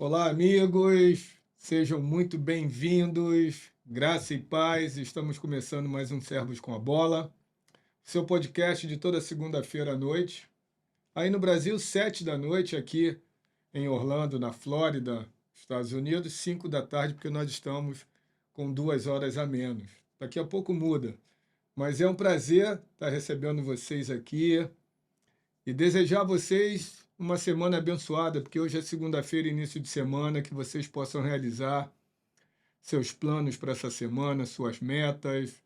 Olá, amigos, sejam muito bem-vindos, graça e paz. Estamos começando mais um Servos com a Bola, seu podcast de toda segunda-feira à noite. Aí no Brasil, 7 da noite, aqui em Orlando, na Flórida, Estados Unidos, 5 da tarde, porque nós estamos com 2 horas a menos. Daqui a pouco muda, mas é um prazer estar recebendo vocês aqui e desejar a vocês uma semana abençoada, porque hoje é segunda-feira, início de semana, que vocês possam realizar seus planos para essa semana, suas metas,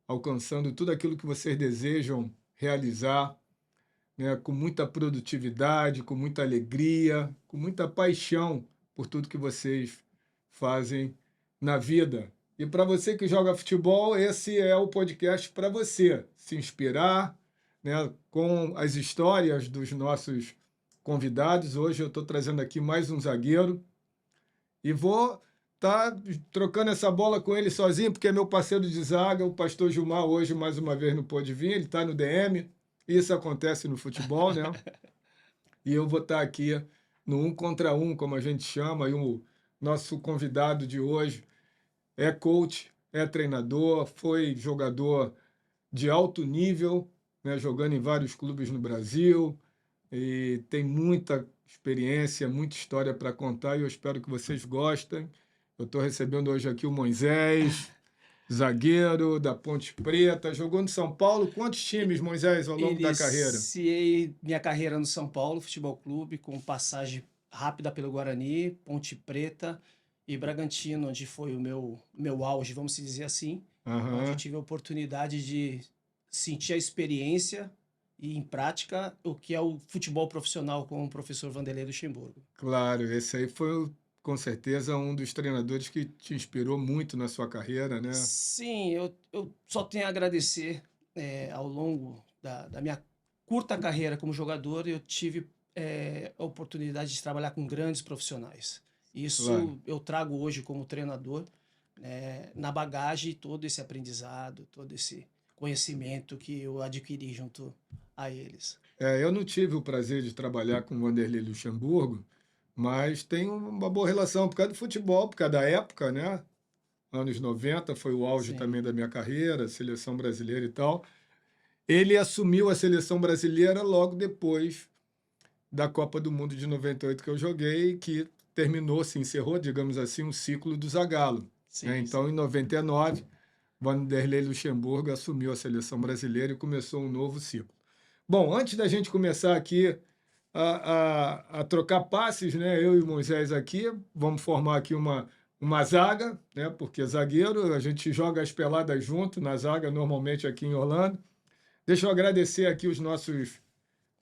alcançando tudo aquilo que vocês desejam realizar, né, com muita produtividade, com muita alegria, com muita paixão por tudo que vocês fazem na vida. E para você que joga futebol, esse é o podcast para você se inspirar, né, com as histórias dos nossos convidados. Hoje eu estou trazendo aqui mais um zagueiro e vou estar trocando essa bola com ele sozinho, porque é meu parceiro de zaga, o pastor Gilmar, hoje mais uma vez não pôde vir, ele está no DM. Isso acontece no futebol, né? E eu vou estar aqui no um contra um, como a gente chama, e o nosso convidado de hoje é coach, é treinador, foi jogador de alto nível, né, jogando em vários clubes no Brasil, e tem muita experiência, muita história para contar, e eu espero que vocês gostem. Eu estou recebendo hoje aqui o Moisés, zagueiro da Ponte Preta, jogou no São Paulo. Quantos times, Moisés, ao longo da carreira? Iniciei minha carreira no São Paulo Futebol Clube, com passagem rápida pelo Guarani, Ponte Preta e Bragantino, onde foi o meu auge, vamos dizer assim, onde eu Aham. tive a oportunidade de sentir a experiência e em prática o que é o futebol profissional com o professor Vanderlei Luxemburgo. Claro, esse aí foi com certeza um dos treinadores que te inspirou muito na sua carreira, né? Sim, eu só tenho a agradecer. Ao longo da minha curta carreira como jogador, eu tive a oportunidade de trabalhar com grandes profissionais. Claro. Isso eu trago hoje como treinador, na bagagem todo esse aprendizado, todo esse conhecimento que eu adquiri junto a eles. Eu não tive o prazer de trabalhar com o Vanderlei Luxemburgo, mas tenho uma boa relação por causa do futebol, por causa da época, né? Anos 90 foi o auge Sim, também da minha carreira, seleção brasileira e tal. Ele assumiu a seleção brasileira logo depois da Copa do Mundo de 98 que eu joguei, que terminou, se encerrou, digamos assim, um ciclo do Zagallo, né? sim, Então, em sim. 99, Vanderlei Luxemburgo assumiu a seleção brasileira e começou um novo ciclo. Bom, antes da gente começar aqui a trocar passes, né? Eu e o Moisés aqui, vamos formar aqui uma zaga, né? Porque zagueiro, a gente joga as peladas junto na zaga, normalmente aqui em Orlando. Deixa eu agradecer aqui os nossos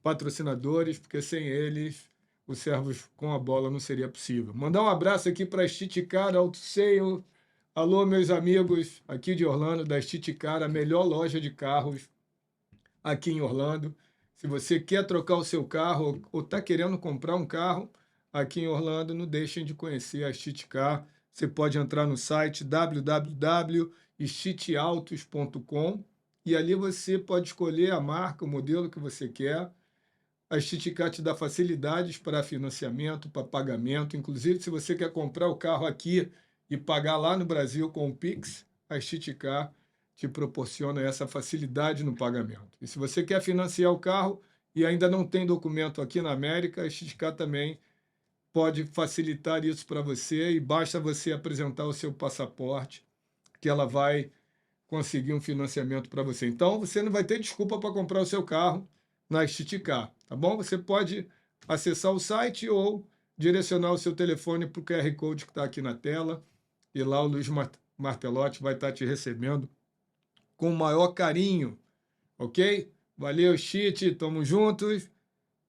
patrocinadores, porque sem eles os Servos com a Bola não seria possível. Mandar um abraço aqui para a Estiticar Auto Sale. Alô, meus amigos aqui de Orlando, da Estiticar, a melhor loja de carros aqui em Orlando. Se você quer trocar o seu carro ou está querendo comprar um carro aqui em Orlando, não deixem de conhecer a Estiticar. Você pode entrar no site www.estiteautos.com e ali você pode escolher a marca, o modelo que você quer. A Estiticar te dá facilidades para financiamento, para pagamento. Inclusive, se você quer comprar o carro aqui e pagar lá no Brasil com o Pix, a Estiticar te proporciona essa facilidade no pagamento. E se você quer financiar o carro e ainda não tem documento aqui na América, a Estiticar também pode facilitar isso para você e basta você apresentar o seu passaporte que ela vai conseguir um financiamento para você. Então, você não vai ter desculpa para comprar o seu carro na Estiticar, tá bom? Você pode acessar o site ou direcionar o seu telefone para o QR Code que está aqui na tela e lá o Luiz Martelotti vai estar te recebendo com o maior carinho, ok? Valeu, Chite, tamo juntos.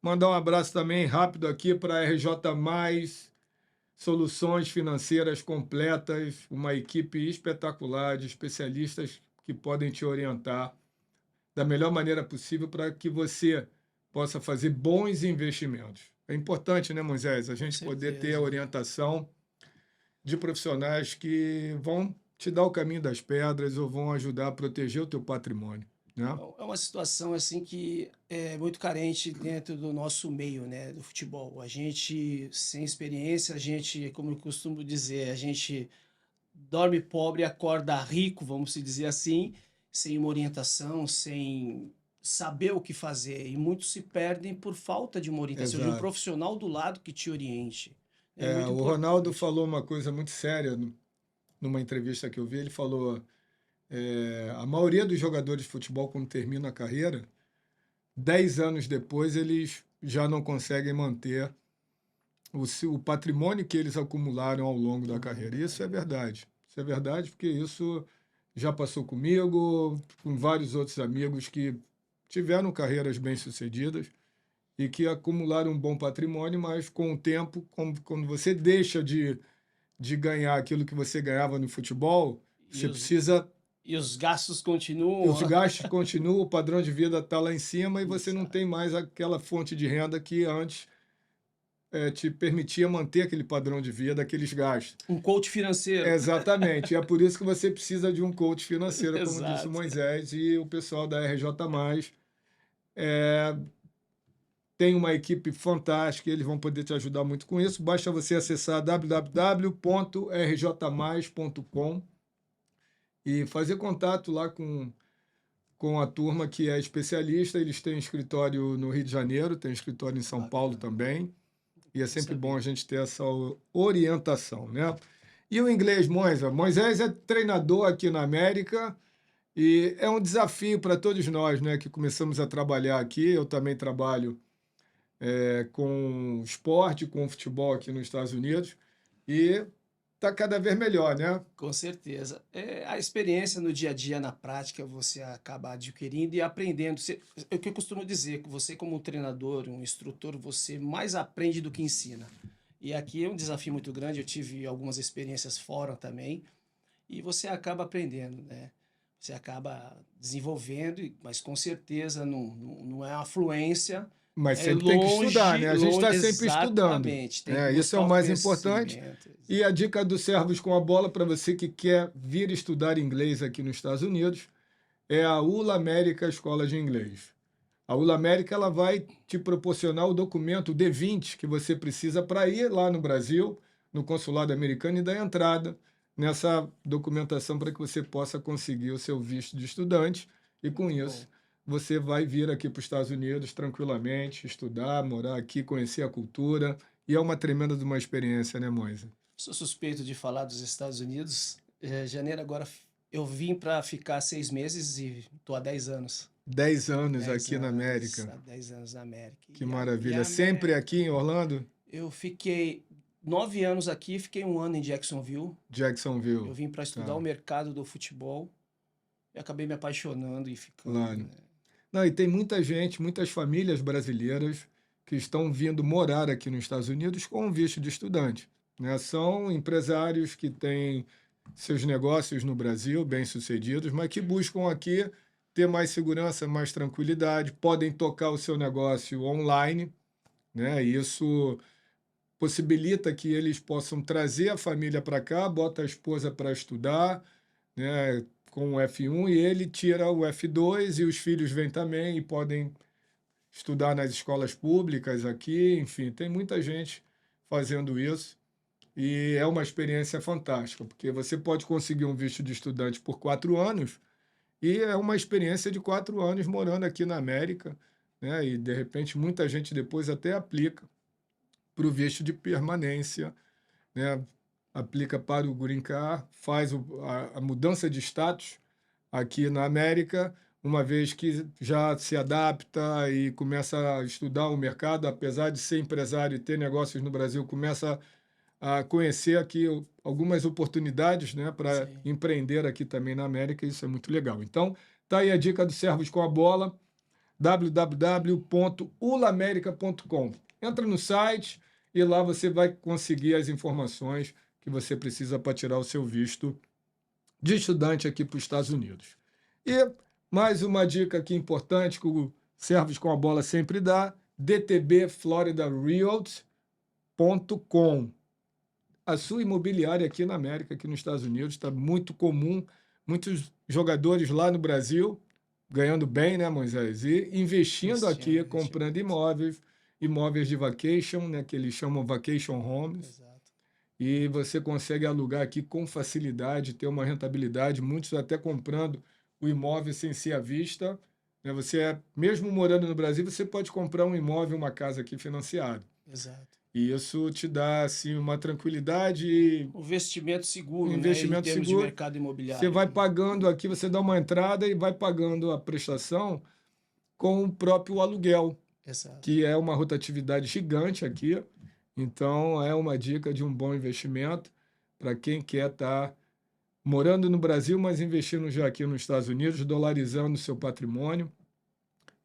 Mandar um abraço também rápido aqui para a RJ Mais, soluções financeiras completas, uma equipe espetacular de especialistas que podem te orientar da melhor maneira possível para que você possa fazer bons investimentos. É importante, né, Moisés, a Com gente poder ter a certeza. orientação de profissionais que vão te dar o caminho das pedras ou vão ajudar a proteger o teu patrimônio. né? É uma situação assim que é muito carente dentro do nosso meio, né, do futebol. A gente sem experiência, a gente, como eu costumo dizer, a gente dorme pobre e acorda rico, vamos se dizer assim, sem uma orientação, sem saber o que fazer. E muitos se perdem por falta de uma orientação, de um Exato. profissional do lado que te oriente. É muito O Ronaldo importante. falou uma coisa muito séria numa entrevista que eu vi. Ele falou: a maioria dos jogadores de futebol, quando termina a carreira, 10 anos depois, eles já não conseguem manter o patrimônio que eles acumularam ao longo da Ao longo carreira. da Isso é carreira. verdade. Isso é verdade porque isso já passou comigo, com vários outros amigos que tiveram carreiras bem-sucedidas e que acumularam um bom patrimônio, mas com o tempo, quando você deixa de ganhar aquilo que você ganhava no futebol, E você precisa. e os gastos Os continuam. gastos continuam, o padrão de vida está lá em cima e você não Exato. tem mais aquela fonte de renda que antes te permitia manter aquele padrão de vida, aqueles gastos. Um coach financeiro. Exatamente. E é por isso que você precisa de um coach financeiro, como disse o Exato. Moisés, e o pessoal da RJ+, é, tem uma equipe fantástica, eles vão poder te ajudar muito com isso. Basta você acessar www.rjmais.com e fazer contato lá com a turma que é especialista. Eles têm escritório no Rio de Janeiro, tem escritório em São Paulo Bacana. também. E é Não sempre bom a sabia. gente ter essa orientação, né? E o inglês, Moisés? Moisés é treinador aqui na América e é um desafio para todos nós, né, que começamos a trabalhar aqui. Eu também trabalho com esporte, com futebol aqui nos Estados Unidos e está cada vez melhor, né? Com certeza. A experiência no dia a dia, na prática, você acaba adquirindo e aprendendo. É o que eu costumo dizer, que você como um treinador, um instrutor, você mais aprende do que ensina. E aqui é um desafio muito grande, eu tive algumas experiências fora também, e você acaba aprendendo, né? Você acaba desenvolvendo, mas com certeza não é uma fluência, Mas é sempre tem que estudar, longe, né? A gente longe, está sempre estudando. exatamente, tem que Isso é buscar o o mais importante. conhecimento. E a dica do Servos com a Bola para você que quer vir estudar inglês aqui nos Estados Unidos é a ULA América Escola de Inglês. A ULA América ela vai te proporcionar o documento D20 que você precisa para ir lá no Brasil, no consulado americano, e dar entrada nessa documentação para que você possa conseguir o seu visto de estudante. E com Muito bom. isso, você vai vir aqui para os Estados Unidos tranquilamente, estudar, morar aqui, conhecer a cultura. E é uma tremenda de uma experiência, né, Moisa? Sou suspeito de falar dos Estados Unidos. Janeiro agora eu vim para ficar 6 meses e estou há 10 anos. 10 anos 10 aqui na anos, América. há 10 anos na América. Que E a maravilha. Sempre aqui em América, Orlando? eu fiquei 9 anos aqui, fiquei um ano em Jacksonville. Eu Jacksonville. vim para estudar o Tá, mercado do futebol e acabei me apaixonando e ficando, claro. né? Não, e tem muita gente, muitas famílias brasileiras que estão vindo morar aqui nos Estados Unidos com um visto de estudante, né? São empresários que têm seus negócios no Brasil, bem-sucedidos, mas que buscam aqui ter mais segurança, mais tranquilidade, podem tocar o seu negócio online, né? E isso possibilita que eles possam trazer a família para cá, bota a esposa para estudar, né, com o F1 e ele tira o F2 e os filhos vêm também e podem estudar nas escolas públicas aqui, enfim, tem muita gente fazendo isso e é uma experiência fantástica, porque você pode conseguir um visto de estudante por 4 anos e é uma experiência de 4 anos morando aqui na América, né, e de repente muita gente depois até aplica para o visto de permanência, né, aplica para o Green Card, faz a mudança de status aqui na América, uma vez que já se adapta e começa a estudar o mercado, apesar de ser empresário e ter negócios no Brasil, começa a conhecer aqui algumas oportunidades, né, para Sim. empreender aqui também na América, e isso é muito legal. Então, tá aí a dica do Servos com a Bola, www.ulamerica.com. Entra no site e lá você vai conseguir as informações que você precisa para tirar o seu visto de estudante aqui para os Estados Unidos. E mais uma dica aqui importante que o Servos com a Bola sempre dá, dtbfloridarealty.com. A sua imobiliária aqui na América, aqui nos Estados Unidos, está muito comum, muitos jogadores lá no Brasil ganhando bem, né, Moisés? E investindo aqui, Investindo. comprando imóveis de vacation, né, que eles chamam vacation homes, Exato. e você consegue alugar aqui com facilidade, ter uma rentabilidade, muitos até comprando o imóvel sem ser à vista, né? Mesmo morando no Brasil, você pode comprar um imóvel, uma casa aqui financiado. Exato. E isso te dá assim uma tranquilidade, Um investimento um seguro, né, em investimento termos de seguro. mercado Você imobiliário. vai pagando aqui, você dá uma entrada e vai pagando a prestação com o próprio aluguel, Exato. que é uma rotatividade gigante aqui. Então, é uma dica de um bom investimento para quem quer estar morando no Brasil, mas investindo já aqui nos Estados Unidos, dolarizando seu patrimônio.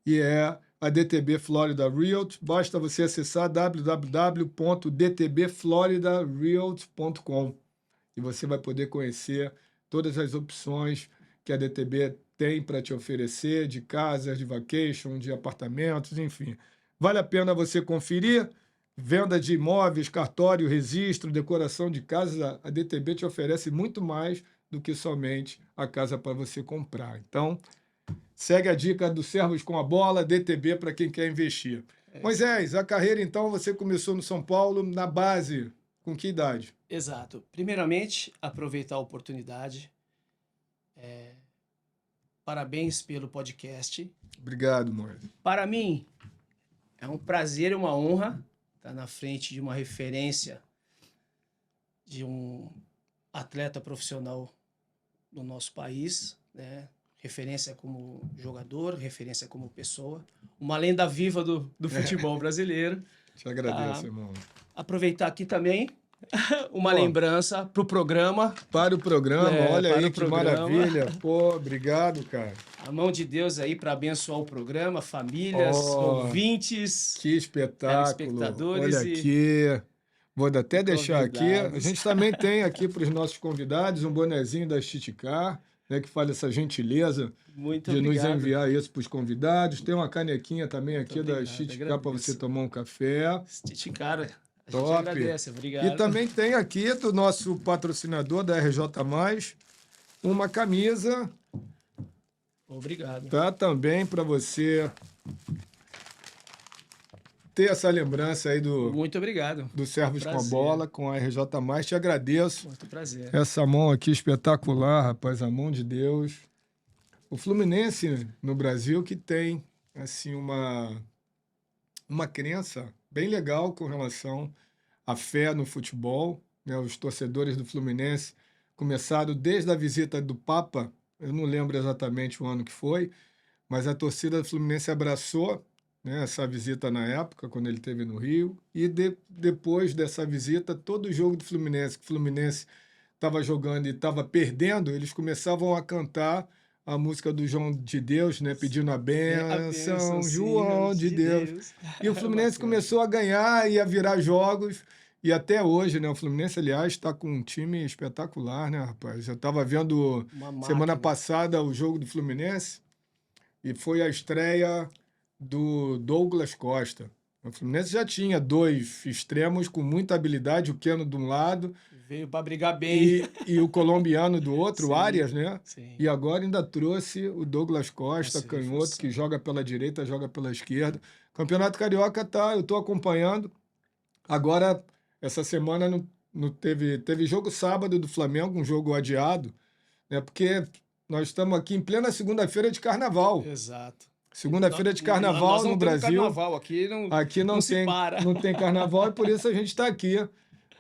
E é a DTB Florida Realty. Basta você acessar www.dtbfloridarealty.com e você vai poder conhecer todas as opções que a DTB tem para te oferecer, de casas, de vacation, de apartamentos, enfim. Vale a pena você conferir. Venda de imóveis, cartório, registro, decoração de casas, a DTB te oferece muito mais do que somente a casa para você comprar. Então, segue a dica do Servos com a Bola, DTB, para quem quer investir. É isso aí. Moisés, a carreira então você começou no São Paulo, na base, com que idade? Exato. Primeiramente, aproveitar a oportunidade. Parabéns pelo podcast. Obrigado, Moisés. Para mim, é um prazer e uma honra estar na frente de uma referência de um atleta profissional do nosso país, né? Referência como jogador, referência como pessoa, uma lenda viva do futebol brasileiro. Te agradeço, irmão. Aproveitar aqui também uma Pô, lembrança para o programa. para o programa, olha Para aí o que programa. maravilha. Pô, obrigado, cara. A mão de Deus aí para abençoar o programa, famílias, Ó, ouvintes, que espetáculo. telespectadores Olha e aqui. Vou até deixar aqui. A convidados. gente também tem aqui para os nossos convidados um bonezinho da Chiticá, né, que faz essa gentileza Muito de nos obrigado. enviar isso para os convidados. Tem uma canequinha também aqui da obrigado, Chiticá para você agradeço. tomar um café. Stitch, cara, a gente Top. agradece, E obrigado. também tem aqui do nosso patrocinador da RJ+, uma camisa, Obrigado. tá? Também para você ter essa lembrança aí Muito obrigado. do Servos com a Prazer. Bola, com a RJ+. Te agradeço. Muito prazer. Essa mão aqui espetacular, rapaz, a mão de Deus. O Fluminense no Brasil que tem assim uma crença bem legal com relação à fé no futebol, né? Os torcedores do Fluminense começaram desde a visita do Papa, eu não lembro exatamente o ano que foi, mas a torcida do Fluminense abraçou, né, essa visita na época, quando ele esteve no Rio, e depois dessa visita, todo jogo do Fluminense, que o Fluminense estava jogando e estava perdendo, eles começavam a cantar a música do João de Deus, né, pedindo a bênção, João de Deus. E o Fluminense começou a ganhar e a virar jogos. E até hoje, né? O Fluminense, aliás, está com um time espetacular, né, rapaz? Eu estava vendo Uma semana máquina. passada o jogo do Fluminense e foi a estreia do Douglas Costa. O Fluminense já tinha dois extremos com muita habilidade, o Keno de um lado Veio para brigar bem. e o colombiano do outro, Sim, o Arias, né? Sim. E agora ainda trouxe o Douglas Costa, Essa canhoto, reforço. que joga pela direita, joga pela esquerda. Campeonato Carioca tá, eu estou acompanhando. Agora, essa semana não teve jogo sábado do Flamengo, um jogo adiado, né? Porque nós estamos aqui em plena segunda-feira de carnaval. Exato. Segunda-feira de Nós carnaval não no temos Brasil. carnaval aqui, não, Aqui não se para. não tem carnaval e por isso a gente está aqui,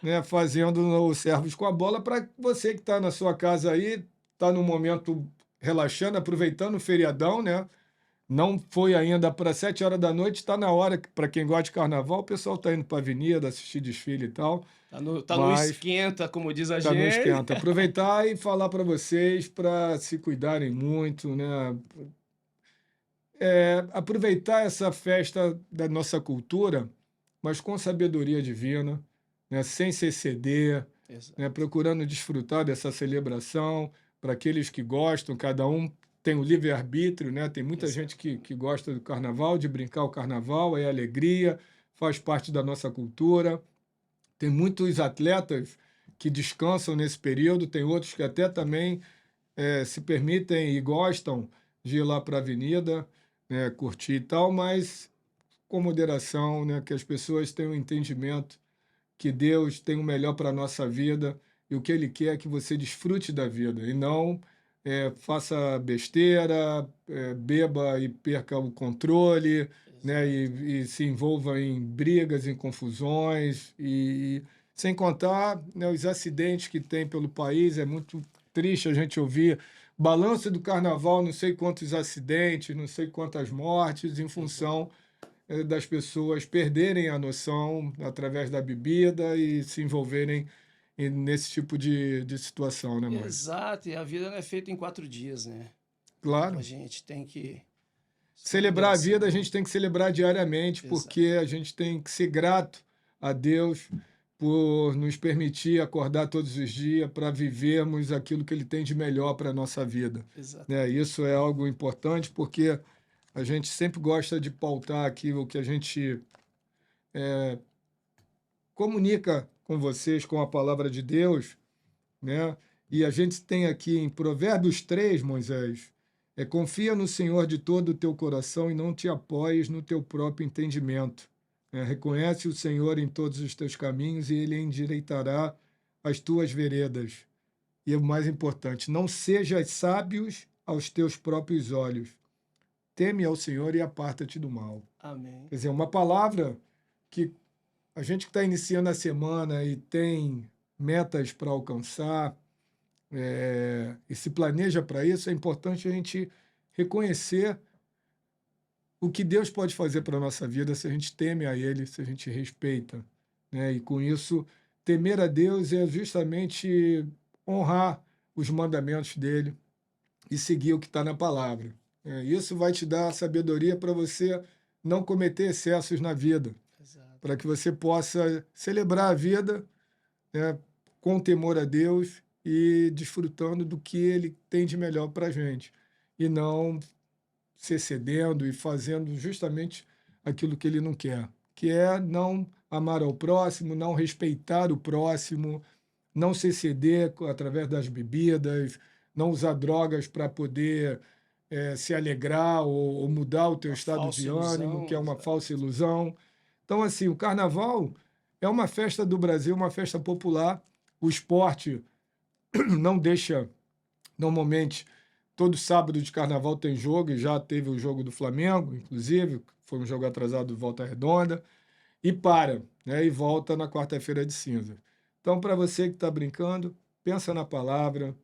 né, fazendo o Servos com a Bola para você que está na sua casa aí, está no momento relaxando, aproveitando o feriadão, né? Não foi ainda para 7 horas da noite, está na hora, para quem gosta de carnaval, o pessoal está indo para a avenida, assistir desfile e tal. Tá no esquenta, como diz a Tá no gente. esquenta. Aproveitar e falar para vocês para se cuidarem muito, né? Aproveitar essa festa da nossa cultura, mas com sabedoria divina, né? Sem se exceder, Exato. né? Procurando desfrutar dessa celebração. Para aqueles que gostam, cada um tem o livre-arbítrio, né? Tem muita gente que gosta do carnaval, de brincar o carnaval, é alegria, faz parte da nossa cultura. Tem muitos atletas que descansam nesse período, tem outros que até também se permitem e gostam de ir lá para a avenida, né, curtir e tal, mas com moderação, né, que as pessoas tenham um entendimento que Deus tem o melhor para a nossa vida e o que Ele quer é que você desfrute da vida e não faça besteira, beba e perca o controle, né, Exato. e se envolva em brigas, em confusões e sem contar, né, os acidentes que tem pelo país. É muito triste a gente ouvir balanço do carnaval, não sei quantos acidentes, não sei quantas mortes em Exato. função das pessoas perderem a noção através da bebida e se envolverem nesse tipo de situação, né, Moisés? Exato, e a vida não é feita em 4 dias, né? Então a Claro. gente tem que, com Celebrar a vida, a moderação, gente tem que celebrar diariamente, exato, porque a gente tem que ser grato a Deus por nos permitir acordar todos os dias para vivermos aquilo que Ele tem de melhor para a nossa vida, né? exatamente. Isso é algo importante, porque a gente sempre gosta de pautar aqui o que a gente comunica com vocês com a palavra de Deus, né? E a gente tem aqui em Provérbios 3, Moisés, confia no Senhor de todo o teu coração e não te apoies no teu próprio entendimento. Reconhece o Senhor em todos os teus caminhos e ele endireitará as tuas veredas. E o mais importante, não sejas sábios aos teus próprios olhos. Teme ao Senhor e aparta-te do mal. Amém. Quer dizer, uma palavra que a gente que está iniciando a semana e tem metas para alcançar, e se planeja para isso, é importante a gente reconhecer o que Deus pode fazer para a nossa vida se a gente teme a Ele, se a gente respeita, né? E com isso, temer a Deus é justamente honrar os mandamentos dele e seguir o que está na palavra. Isso vai te dar sabedoria para você não cometer excessos na vida, Exato. para que você possa celebrar a vida, né, com temor a Deus e desfrutando do que Ele tem de melhor para a gente. E não se excedendo e fazendo justamente aquilo que Ele não quer, que é não amar ao próximo, não respeitar o próximo, não se exceder através das bebidas, não usar drogas para poder se alegrar ou mudar o teu Uma estado falsa de ânimo, que ilusão, é uma exato. falsa ilusão. Então, assim, o carnaval é uma festa do Brasil, uma festa popular. O esporte não deixa, normalmente, todo sábado de carnaval tem jogo, e já teve o jogo do Flamengo, inclusive, foi um jogo atrasado de Volta Redonda, e para, né, e volta na quarta-feira de cinza. Então, para você que está brincando, pensa na palavra,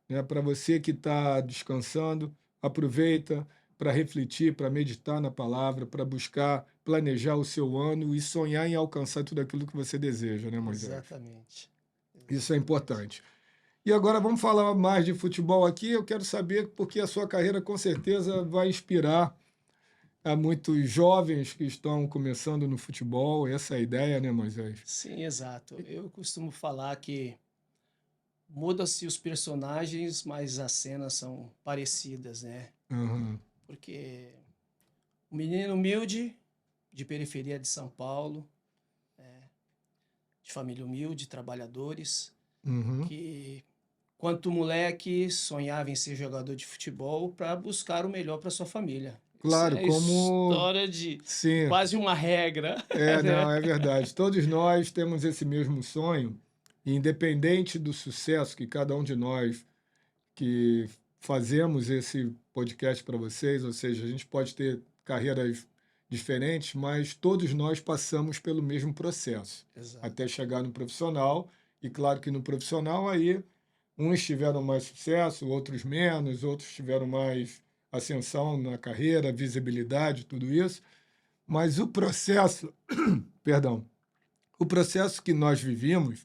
né, para você que está descansando, aproveita para refletir, para meditar na palavra, para buscar planejar o seu ano e sonhar em alcançar tudo aquilo que você deseja, né, Moisés? Exatamente. Isso é Exatamente. importante. E agora vamos falar mais de futebol aqui. Eu quero saber porque a sua carreira com certeza vai inspirar a muitos jovens que estão começando no futebol. Essa é a ideia, né, Moisés? Sim, exato. Eu costumo falar que muda-se os personagens, mas as cenas são parecidas, né? Aham, Porque o menino humilde, de periferia de São Paulo, de família humilde, trabalhadores, uhum. que quanto moleque sonhava em ser jogador de futebol para buscar o melhor para sua família. Isso Claro, é como história de sim, quase uma regra, né? não, é verdade. Todos nós temos esse mesmo sonho, e independente do sucesso que cada um de nós que fazemos esse podcast para vocês, ou seja, a gente pode ter carreiras diferentes, mas todos nós passamos pelo mesmo processo Exato. até chegar no profissional. E claro que no profissional aí uns tiveram mais sucesso, outros menos, outros tiveram mais ascensão na carreira, visibilidade, tudo isso. Mas o processo, perdão, o processo que nós vivimos,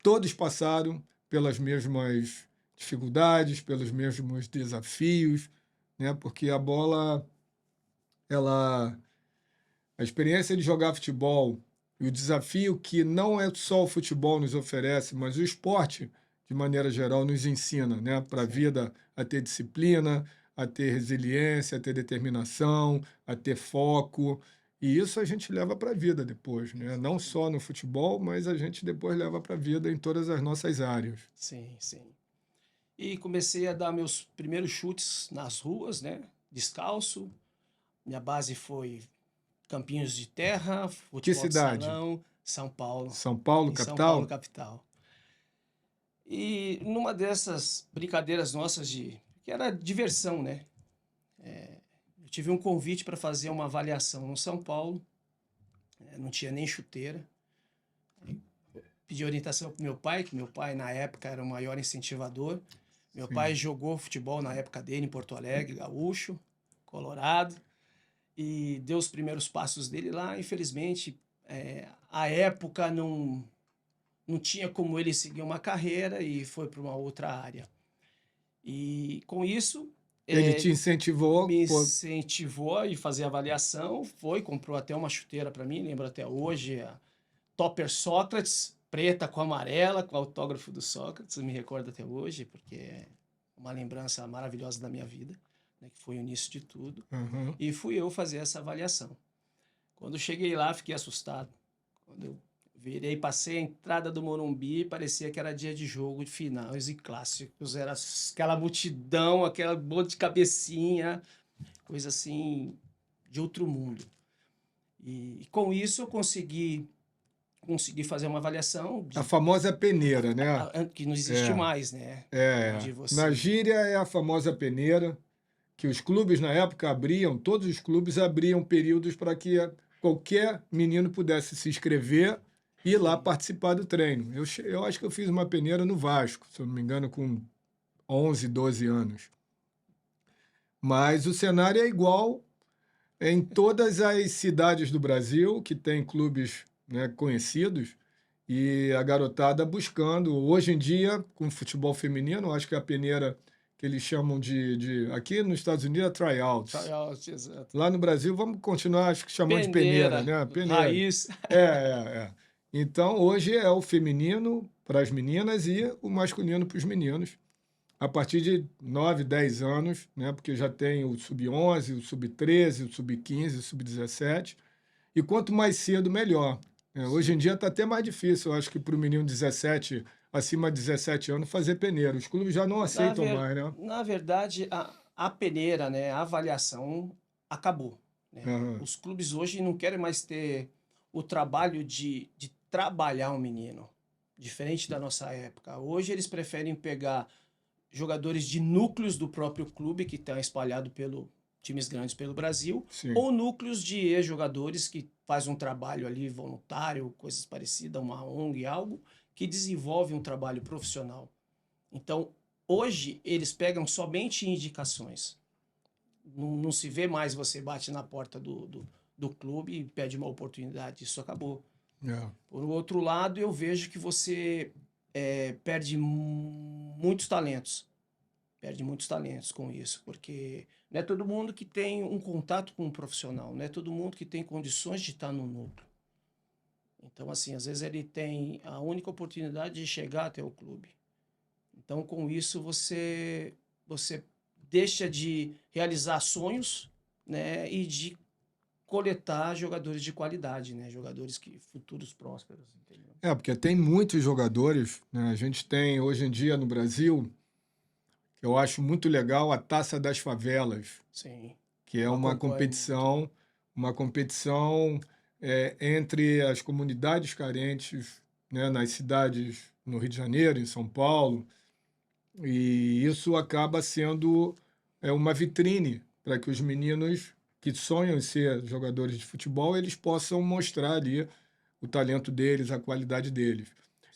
todos passaram pelas mesmas dificuldades, pelos mesmos desafios, né? Porque a bola, ela, a experiência de jogar futebol e o desafio que não é só o futebol nos oferece, mas o esporte, de maneira geral, nos ensina, né? Para a Sim, vida a ter disciplina, a ter resiliência, a ter determinação, a ter foco. E isso a gente leva para a vida depois, né? Não só exatamente. no futebol, mas a gente depois leva para a vida em todas as nossas áreas. Sim, sim. E comecei a dar meus primeiros chutes nas ruas, né? Descalço. Minha base foi campinhos de terra, Que futebol de cidade? salão, São Paulo, São Paulo, em São Paulo, capital? capital. E numa dessas brincadeiras nossas que era diversão, né? Eu tive um convite para fazer uma avaliação no São Paulo, não tinha nem chuteira. Pedi orientação para meu pai, que meu pai na época era o maior incentivador. Meu pai Sim. jogou futebol na época dele em Porto Alegre, gaúcho, Colorado, e deu os primeiros passos dele lá. Infelizmente, a época não tinha como ele seguir uma carreira e foi para uma outra área. E com isso, Ele te incentivou, me pô, incentivou a ir fazer avaliação, comprou até uma chuteira para mim, lembro até hoje, a Topper Sócrates, preta com amarela, com o autógrafo do Sócrates, eu me recordo até hoje, porque é uma lembrança maravilhosa da minha vida, né, que foi o início de tudo. uhum. E fui eu fazer essa avaliação. Quando cheguei lá, fiquei assustado. Quando eu virei, passei a entrada do Morumbi, parecia que era dia de jogo de finais e clássicos. Era aquela multidão, aquela monte de cabecinha, coisa assim de outro mundo. E com isso eu consegui fazer uma avaliação A famosa peneira, né? que não existe É, mais, né? é. Onde Na você gíria é a famosa peneira, que os clubes na época abriam, todos os clubes abriam períodos para que qualquer menino pudesse se inscrever e ir lá sim, participar do treino. Eu acho que eu fiz uma peneira no Vasco, se eu não me engano, com 11, 12 anos. Mas o cenário é igual em todas as cidades do Brasil que tem clubes, né, conhecidos e a garotada buscando. Hoje em dia, com futebol feminino, acho que a peneira que eles chamam aqui nos Estados Unidos é tryouts. tryout, exato. Lá no Brasil, vamos continuar acho que chamando de peneira, Peneira, né? Peneira. raiz. É. Então, hoje é o feminino para as meninas e o masculino para os meninos a partir de 9, 10 anos, né? Porque já tem o sub-11, o sub-13, o sub-15, o sub-17. E quanto mais cedo, melhor. Hoje em Sim. dia está até mais difícil, eu acho que para o menino 17, acima de 17 anos, fazer peneira. Os clubes já não aceitam mais, né? Na verdade, a peneira, né, a avaliação acabou, né? Aham. Os clubes hoje não querem mais ter o trabalho de trabalhar um menino, diferente da nossa época. Hoje eles preferem pegar jogadores de núcleos do próprio clube que estão espalhados pelo times grandes pelo Brasil, Sim. ou núcleos de ex-jogadores que faz um trabalho ali voluntário, coisas parecidas, uma ONG, algo que desenvolve um trabalho profissional. Então, hoje eles pegam somente indicações. Não se vê mais você bate na porta do clube e pede uma oportunidade. Isso acabou. É. Por outro lado, eu vejo que você perde muitos talentos. Perde muitos talentos com isso, porque não é todo mundo que tem um contato com um profissional, não é todo mundo que tem condições de estar no núcleo. Então, assim, às vezes ele tem a única oportunidade de chegar até o clube. Então, com isso, você deixa de realizar sonhos, né, e de coletar jogadores de qualidade, né, jogadores que futuros prósperos, entendeu? Porque tem muitos jogadores, né? A gente tem hoje em dia no Brasil, que eu acho muito legal, a Taça das Favelas, Sim, que é eu acompanho muito. uma competição entre as comunidades carentes, né, nas cidades no Rio de Janeiro, em São Paulo, e isso acaba sendo uma vitrine para que os meninos que sonham em ser jogadores de futebol, eles possam mostrar ali o talento deles, a qualidade deles.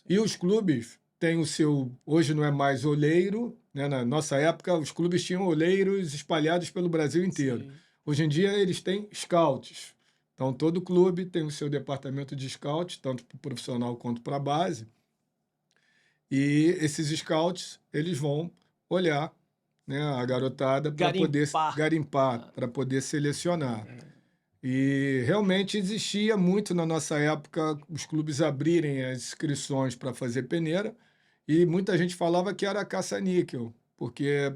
E Sim, os clubes têm o seu. Hoje não é mais olheiro, né? Na nossa época, os clubes tinham olheiros espalhados pelo Brasil inteiro. sim. Hoje em dia, eles têm scouts. Então, todo clube tem o seu departamento de scout, tanto para o profissional quanto para a base. E esses scouts, eles vão olhar, né, a garotada para poder Garimpar. garimpar, Ah, para poder selecionar. é, E realmente existia muito na nossa época os clubes abrirem as inscrições para fazer peneira e muita gente falava que era caça-níquel, porque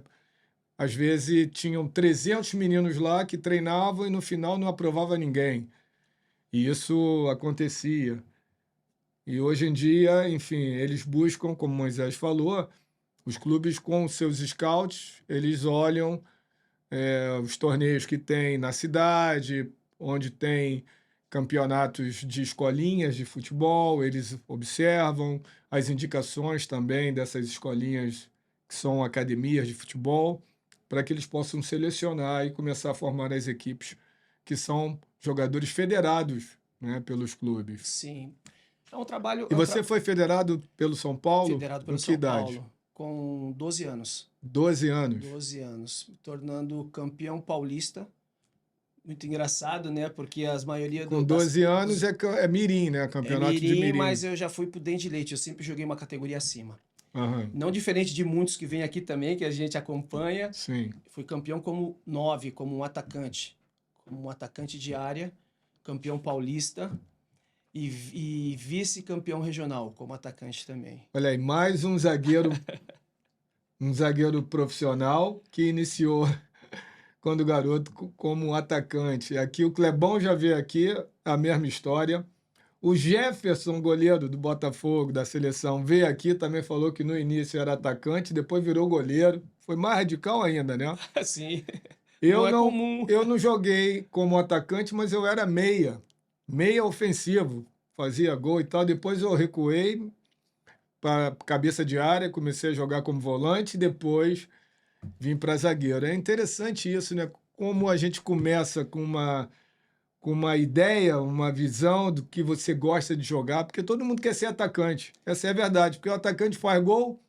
às vezes tinham 300 meninos lá que treinavam e no final não aprovava ninguém. E isso acontecia. E hoje em dia, enfim, eles buscam, como Moisés falou, Os clubes com seus scouts, eles olham os torneios que tem na cidade, onde tem campeonatos de escolinhas de futebol, eles observam as indicações também dessas escolinhas que são academias de futebol, para que eles possam selecionar e começar a formar as equipes que são jogadores federados, né, pelos clubes. Sim. É um trabalho. E você foi federado pelo São Paulo Federado em pelo que São idade? Paulo, com 12 anos. 12 anos. 12 anos, me tornando campeão paulista. Muito engraçado, né? Porque as maioria Com 12 anos é mirim, né? é Campeonato de mirim, mirim. mas eu já fui pro dente de leite. Eu sempre joguei uma categoria acima. Aham, Não diferente de muitos que vêm aqui também, que a gente acompanha. sim. Fui campeão como 9, como um atacante de área, campeão paulista e vice-campeão regional como atacante também. Olha aí, mais um zagueiro profissional que iniciou quando garoto como atacante. Aqui o Clebão já veio aqui, a mesma história. O Jefferson, goleiro do Botafogo, da seleção, veio aqui, também falou que no início era atacante, depois virou goleiro. Foi mais radical ainda, né? Assim, não Eu é não, comum. eu não joguei como atacante, mas eu era meia ofensivo, fazia gol e tal. Depois eu recuei para cabeça de área, comecei a jogar como volante, depois vim para zagueiro. É interessante isso, né? Como a gente começa com uma ideia, uma visão do que você gosta de jogar, porque todo mundo quer ser atacante. Essa é a verdade, porque o atacante faz gol.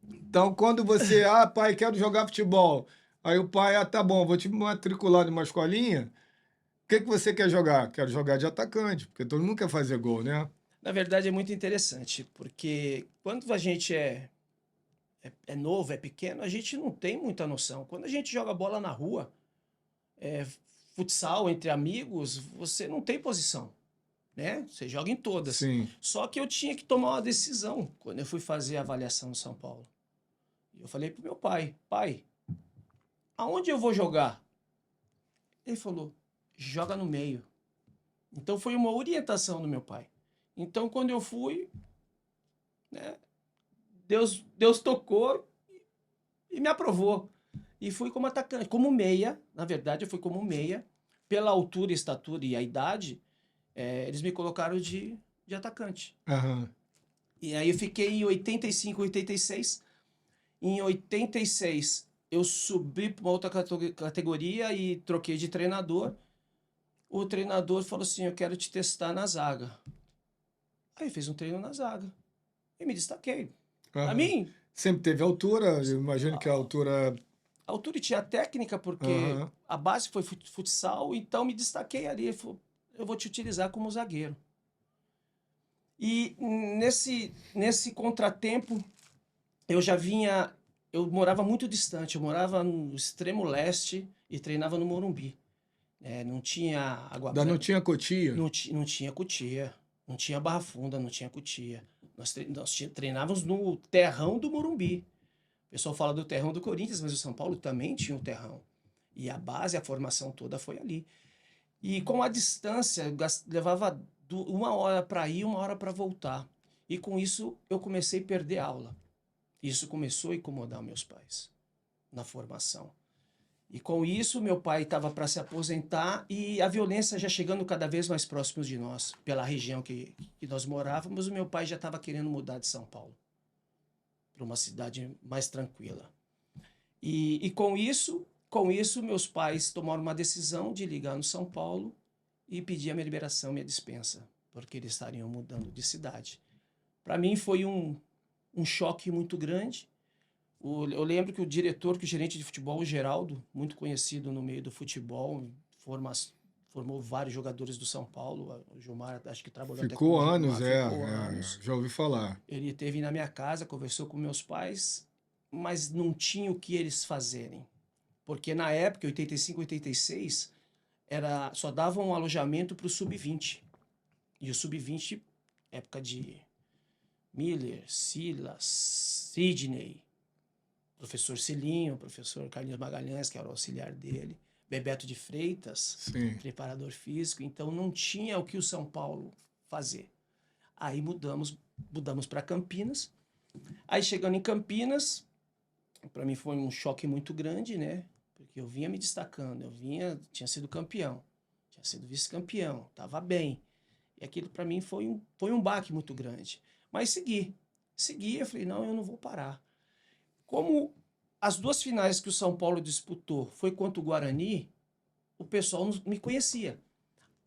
Então, quando você, pai, quero jogar futebol. Aí o pai, tá bom, vou te matricular numa escolinha. O que você quer jogar? Quero jogar de atacante, porque todo mundo quer fazer gol, né? Na verdade, é muito interessante, porque quando a gente é novo, é pequeno, a gente não tem muita noção. Quando a gente joga bola na rua, é, futsal entre amigos, você não tem posição, né? Você joga em todas. Sim. Só que eu tinha que tomar uma decisão quando eu fui fazer a avaliação no São Paulo. Eu falei pro meu pai, aonde eu vou jogar? Ele falou, joga no meio. Então foi uma orientação do meu pai. Então quando eu fui, né, Deus tocou e me aprovou. E fui como atacante, como meia, na verdade eu fui como meia, pela altura, estatura e a idade, eles me colocaram de atacante. Aham. E aí eu fiquei em 85, 86. Em 86 eu subi para uma outra categoria e troquei de treinador. O treinador falou assim, eu quero te testar na zaga. Aí eu fiz um treino na zaga e me destaquei. Para Aham. mim, Sempre teve altura, eu imagino que a altura. a altura tinha técnica, porque Aham. a base foi futsal, então me destaquei ali. Ele falou, eu vou te utilizar como zagueiro. E nesse contratempo, eu morava muito distante, eu morava no extremo leste e treinava no Morumbi. Não tinha água Ainda não branca, tinha Cotia. não tinha Cotia, não tinha Barra Funda, não tinha Cotia. Nós treinávamos no terrão do Morumbi. O pessoal fala do terrão do Corinthians, mas o São Paulo também tinha um terrão. E a base, a formação toda foi ali. E com a distância, eu levava 1 hora para ir, 1 hora para voltar. E com isso, eu comecei a perder aula. Isso começou a incomodar meus pais na formação. E com isso, meu pai estava para se aposentar e a violência já chegando cada vez mais próximo de nós, pela região que nós morávamos, o meu pai já estava querendo mudar de São Paulo para uma cidade mais tranquila. E com isso, meus pais tomaram uma decisão de ligar no São Paulo e pedir a minha liberação, minha dispensa, porque eles estariam mudando de cidade. Para mim foi um choque muito grande. Eu lembro que o gerente de futebol, o Geraldo, muito conhecido no meio do futebol, formou vários jogadores do São Paulo. O Gilmar, acho que trabalhou até com Ficou o anos, Gilmar, ficou anos. já ouvi falar. Ele esteve na minha casa, conversou com meus pais, mas não tinha o que eles fazerem. Porque na época, 85, 86, só davam um alojamento para o Sub-20. E o Sub-20, época de Miller, Silas, Sidney, professor Cilinho, professor Carlinhos Magalhães, que era o auxiliar dele, Bebeto de Freitas, Sim. preparador físico, então não tinha o que o São Paulo fazer. Aí mudamos para Campinas. Aí chegando em Campinas, Para mim foi um choque muito grande, né? Porque eu vinha me destacando, tinha sido campeão, tinha sido vice-campeão, estava bem. E aquilo para mim foi um baque muito grande. Mas segui, eu falei, não, eu não vou parar. Como as duas finais que o São Paulo disputou foi contra o Guarani, o pessoal não me conhecia.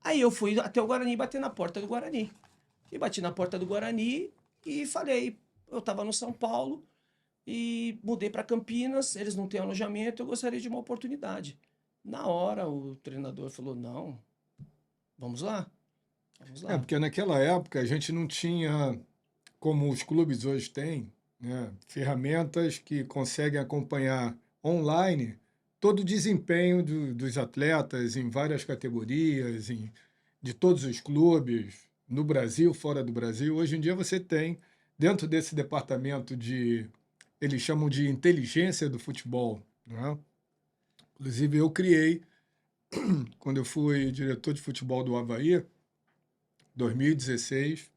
Aí eu fui até o Guarani bater na porta do Guarani. E bati na porta do Guarani e falei, eu estava no São Paulo e mudei para Campinas, eles não têm alojamento, eu gostaria de uma oportunidade. Na hora o treinador falou, não, vamos lá, vamos lá. Porque naquela época a gente não tinha, como os clubes hoje têm, né, ferramentas que conseguem acompanhar online todo o desempenho dos atletas em várias categorias, de todos os clubes, no Brasil, fora do Brasil. Hoje em dia você tem, dentro desse departamento eles chamam de inteligência do futebol, né? Inclusive eu criei, quando eu fui diretor de futebol do Avaí, 2016,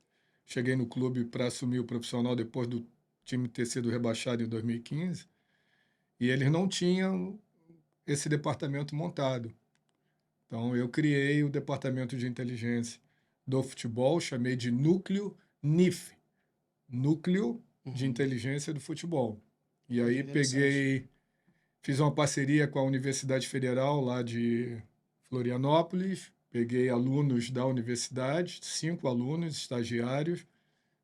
cheguei no clube para assumir o profissional depois do time ter sido rebaixado em 2015, e eles não tinham esse departamento montado. Então eu criei o departamento de inteligência do futebol, chamei de Núcleo NIF, Núcleo de Inteligência do Futebol. E Muito aí interessante. fiz uma parceria com a Universidade Federal lá de Florianópolis, peguei alunos da universidade, 5 alunos estagiários,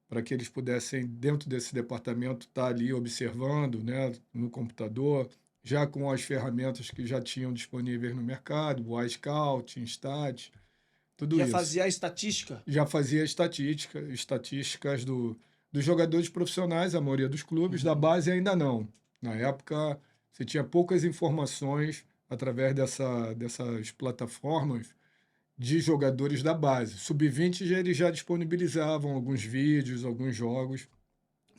para que eles pudessem, dentro desse departamento, estar ali observando, né, no computador, já com as ferramentas que já tinham disponíveis no mercado, o iScout, Instat, tudo Já isso. fazia a estatística? Já fazia estatísticas dos jogadores profissionais, a maioria dos clubes, da base ainda não. Na época, você tinha poucas informações através dessas plataformas de jogadores da base. Sub-20 eles já disponibilizavam alguns vídeos, alguns jogos,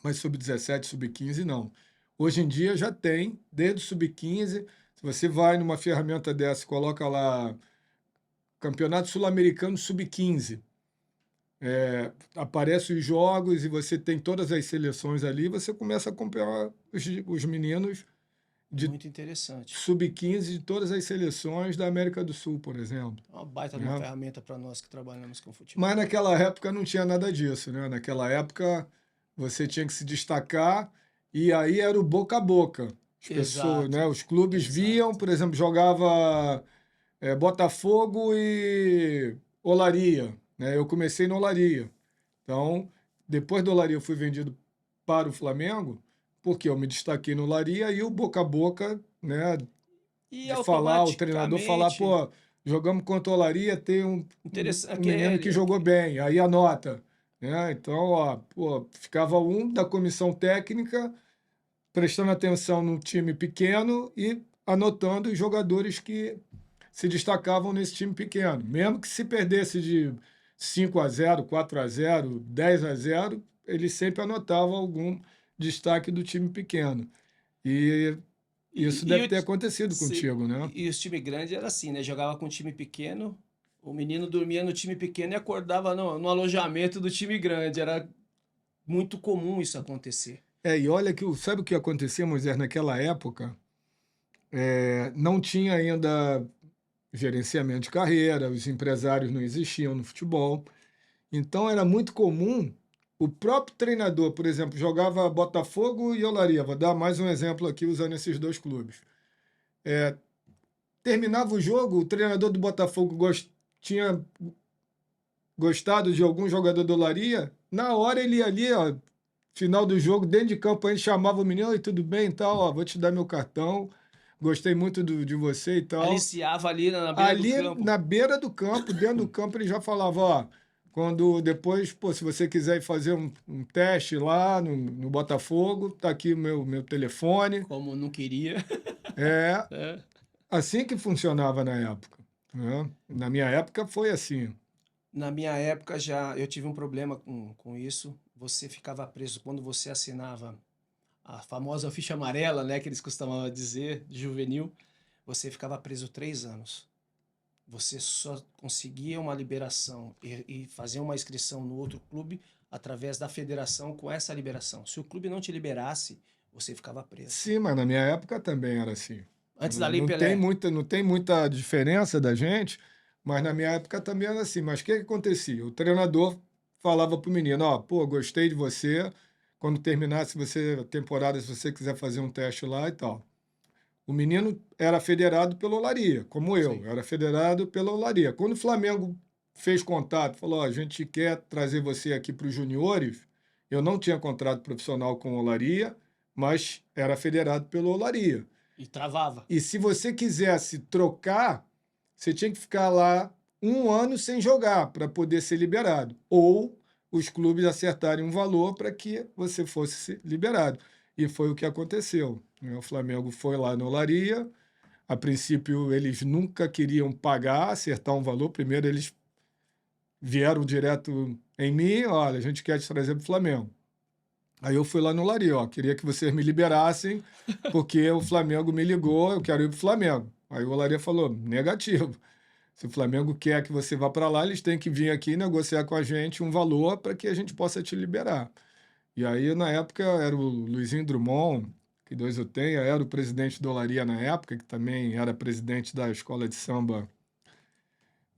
mas sub-17, sub-15 não. Hoje em dia já tem, desde o sub-15, se você vai numa ferramenta dessa, coloca lá Campeonato Sul-Americano sub-15, aparecem os jogos e você tem todas as seleções ali, você começa a acompanhar os meninos de Muito interessante. sub-15 de todas as seleções da América do Sul, por exemplo. Uma baita de uma Né? ferramenta para nós que trabalhamos com Mas futebol. naquela época não tinha nada disso, né? Naquela época você tinha que se destacar e aí era o boca a boca. As pessoas, né? Exato, Os clubes viam, exato. por exemplo, jogava Botafogo e Olaria, né? Eu comecei no Olaria. Então, depois do Olaria eu fui vendido para o Flamengo, porque eu me destaquei no Olaria e o boca a boca, né? E De falar, o treinador falar, automaticamente, pô, jogamos contra o Olaria, tem um interessante, menino que jogou bem, aí anota. Né? Então, ó, pô, ficava um da comissão técnica prestando atenção no time pequeno e anotando os jogadores que se destacavam nesse time pequeno. Mesmo que se perdesse de 5-0, 4-0, 10-0, ele sempre anotava algum destaque do time pequeno. E isso e, deve o ter acontecido contigo, né? e os times grandes era assim, né? Jogava com um time pequeno, o menino dormia no time pequeno e acordava no alojamento do time grande. Era muito comum isso acontecer. E olha que sabe o que acontecia, Moisés, naquela época? Não tinha ainda gerenciamento de carreira, os empresários não existiam no futebol. Então era muito comum o próprio treinador, por exemplo, jogava Botafogo e Olaria. Vou dar mais um exemplo aqui usando esses dois clubes. Terminava o jogo, o treinador do Botafogo tinha gostado de algum jogador do Olaria, na hora ele ia ali, ó, final do jogo, dentro de campo, a gente chamava o menino, oi, tudo bem e tal, ó, vou te dar meu cartão, gostei muito de você e tal. Aliciava ali na beira do Ali campo. na beira do campo, dentro do campo, ele já falava, ó, quando depois, pô, se você quiser ir fazer um teste lá no Botafogo, tá aqui o meu telefone. Como não queria. É Né? assim que funcionava na época. Né? Na minha época foi assim. Na minha época já eu tive um problema com isso. Você ficava preso quando você assinava a famosa ficha amarela, né, que eles costumavam dizer, juvenil. Você ficava preso 3 anos. Você só conseguia uma liberação e fazer uma inscrição no outro clube através da federação com essa liberação. Se o clube não te liberasse, você ficava preso. Sim, mas na minha época também era assim. Antes da Não, Lei Pelé. não tem muita diferença da gente, mas na minha época também era assim. Mas o que que acontecia? O treinador falava pro menino, ó, pô, gostei de você. Quando terminasse você a temporada, se você quiser fazer um teste lá e tal. O menino era federado pela Olaria, como eu, Sim. era federado pela Olaria. Quando o Flamengo fez contato, falou: ó, a gente quer trazer você aqui para os juniores. Eu não tinha contrato profissional com a Olaria, mas era federado pela Olaria. E travava. E se você quisesse trocar, você tinha que ficar lá um ano sem jogar para poder ser liberado. Ou os clubes acertarem um valor para que você fosse liberado. E foi o que aconteceu, né? O Flamengo foi lá na Olaria. A princípio, eles nunca queriam pagar, acertar um valor. Primeiro, eles vieram direto em mim: olha, a gente quer te trazer para o Flamengo. Aí eu fui lá no Olaria, ó, queria que vocês me liberassem, porque o Flamengo me ligou, eu quero ir para o Flamengo. Aí o Olaria falou: negativo. Se o Flamengo quer que você vá para lá, eles têm que vir aqui negociar com a gente um valor para que a gente possa te liberar. E aí, na época, era o Luizinho Drummond, que Deus o tenha, era o presidente do Olaria na época, que também era presidente da escola de samba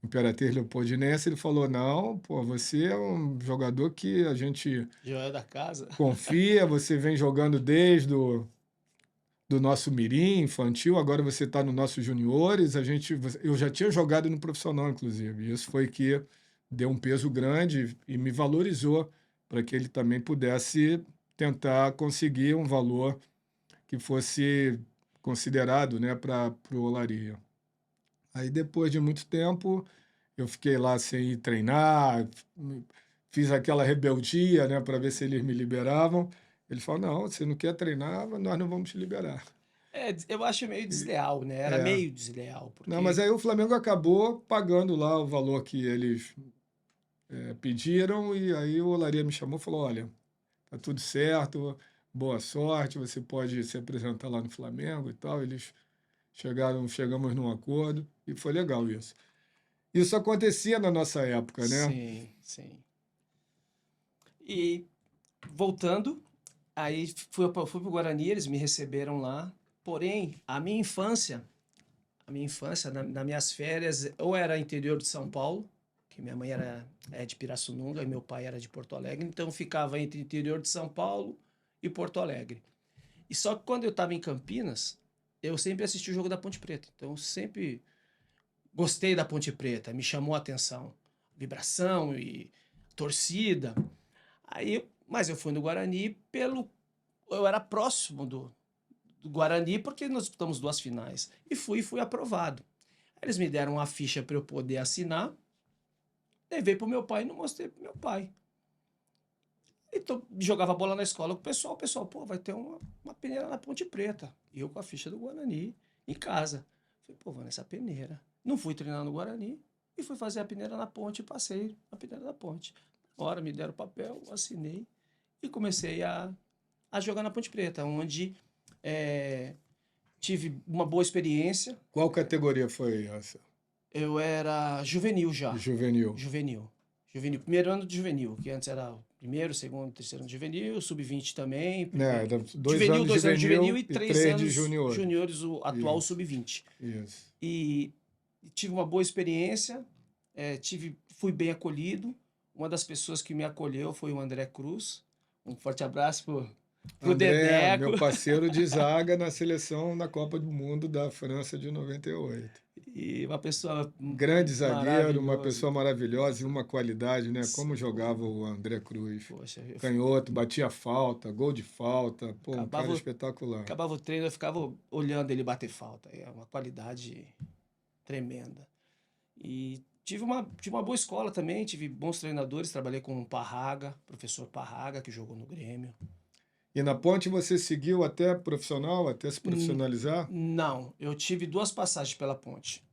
Imperatriz Leopoldinense. Ele falou: não, pô, você é um jogador que a gente Joel da casa. confia, você vem jogando desde do nosso mirim infantil, agora você está no nossos juniores. Eu já tinha jogado no profissional, inclusive. E isso foi que deu um peso grande e me valorizou para que ele também pudesse tentar conseguir um valor que fosse considerado, né, para o Olaria. Aí depois de muito tempo eu fiquei lá sem ir treinar, fiz aquela rebeldia, né, para ver se eles me liberavam. Ele falou: não, você não quer treinar, nós não vamos te liberar. É, eu acho meio E- desleal, né? Era É. meio desleal, Não, mas porque aí o Flamengo acabou pagando lá o valor que eles pediram, e aí o Olaria me chamou e falou: olha, tá tudo certo, boa sorte, você pode se apresentar lá no Flamengo e tal. Eles chegamos num acordo e foi legal isso. Isso acontecia na nossa época, né? sim, sim. E voltando, aí fui pro Guarani, eles me receberam lá. Porém, a minha infância, nas minhas férias, ou era interior de São Paulo, que minha mãe é de Pirassununga e meu pai era de Porto Alegre, então ficava entre interior de São Paulo e Porto Alegre. E só que quando eu estava em Campinas, eu sempre assisti o jogo da Ponte Preta. Então eu sempre gostei da Ponte Preta, me chamou a atenção. Vibração e torcida. Mas eu fui no Guarani pelo. Eu era próximo do Guarani porque nós disputamos duas finais. E fui aprovado. Eles me deram uma ficha para eu poder assinar. Levei pro meu pai e não mostrei pro meu pai. Então, jogava bola na escola com o pessoal, pô, vai ter uma peneira na Ponte Preta. E eu com a ficha do Guarani, em casa. Falei, pô, vou nessa peneira. Não fui treinar no Guarani e fui fazer a peneira na ponte e passei a peneira na ponte. Na hora me deram o papel, assinei e comecei a jogar na Ponte Preta, onde tive uma boa experiência. Qual categoria foi essa? Eu era juvenil já. Juvenil. Juvenil. Juvenil. Primeiro ano de juvenil, que antes era o primeiro, segundo, terceiro ano de juvenil, sub-20 também. Né, era 2 Juvenil, anos de 2 anos de juvenil juvenil e e 3 3 de anos junior. juniores, o atual Isso, sub-20. isso. E tive uma boa experiência, fui bem acolhido. Uma das pessoas que me acolheu foi o André Cruz. Um forte abraço pro André, Dedeco. meu parceiro de zaga na seleção na Copa do Mundo da França de 98. E uma pessoa Grande zagueiro, uma maravilhosa. pessoa maravilhosa e uma qualidade, né? Como jogava o André Cruz. Poxa, Canhoto, batia falta, gol de falta. Pô, um cara acabava, espetacular. acabava o treino, eu ficava olhando ele bater falta. É uma qualidade tremenda. E tive uma boa escola também, tive bons treinadores, trabalhei com o Parraga, professor Parraga, que jogou no Grêmio. E na Ponte você seguiu até profissional, até se Hum, profissionalizar? Não, eu tive duas passagens pela Ponte.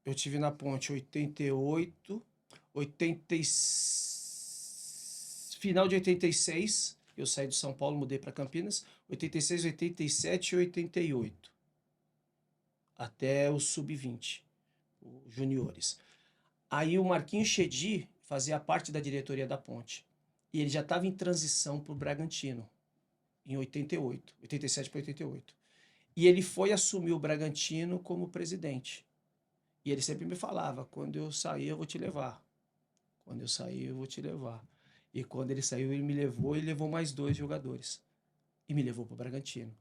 Eu tive na Ponte 88, 80, final de 86, eu saí de São Paulo, mudei para Campinas, 86, 87 e 88, até o sub-20, os juniores. Aí o Marquinhos Chedi fazia parte da diretoria da Ponte. E ele já estava em transição para o Bragantino. em 88, 87 para 88. E ele foi assumir o Bragantino como presidente. E ele sempre me falava, quando eu sair eu vou te levar. Quando eu sair eu vou te levar. E quando ele saiu ele me levou e levou mais 2 jogadores. E me levou para o Bragantino.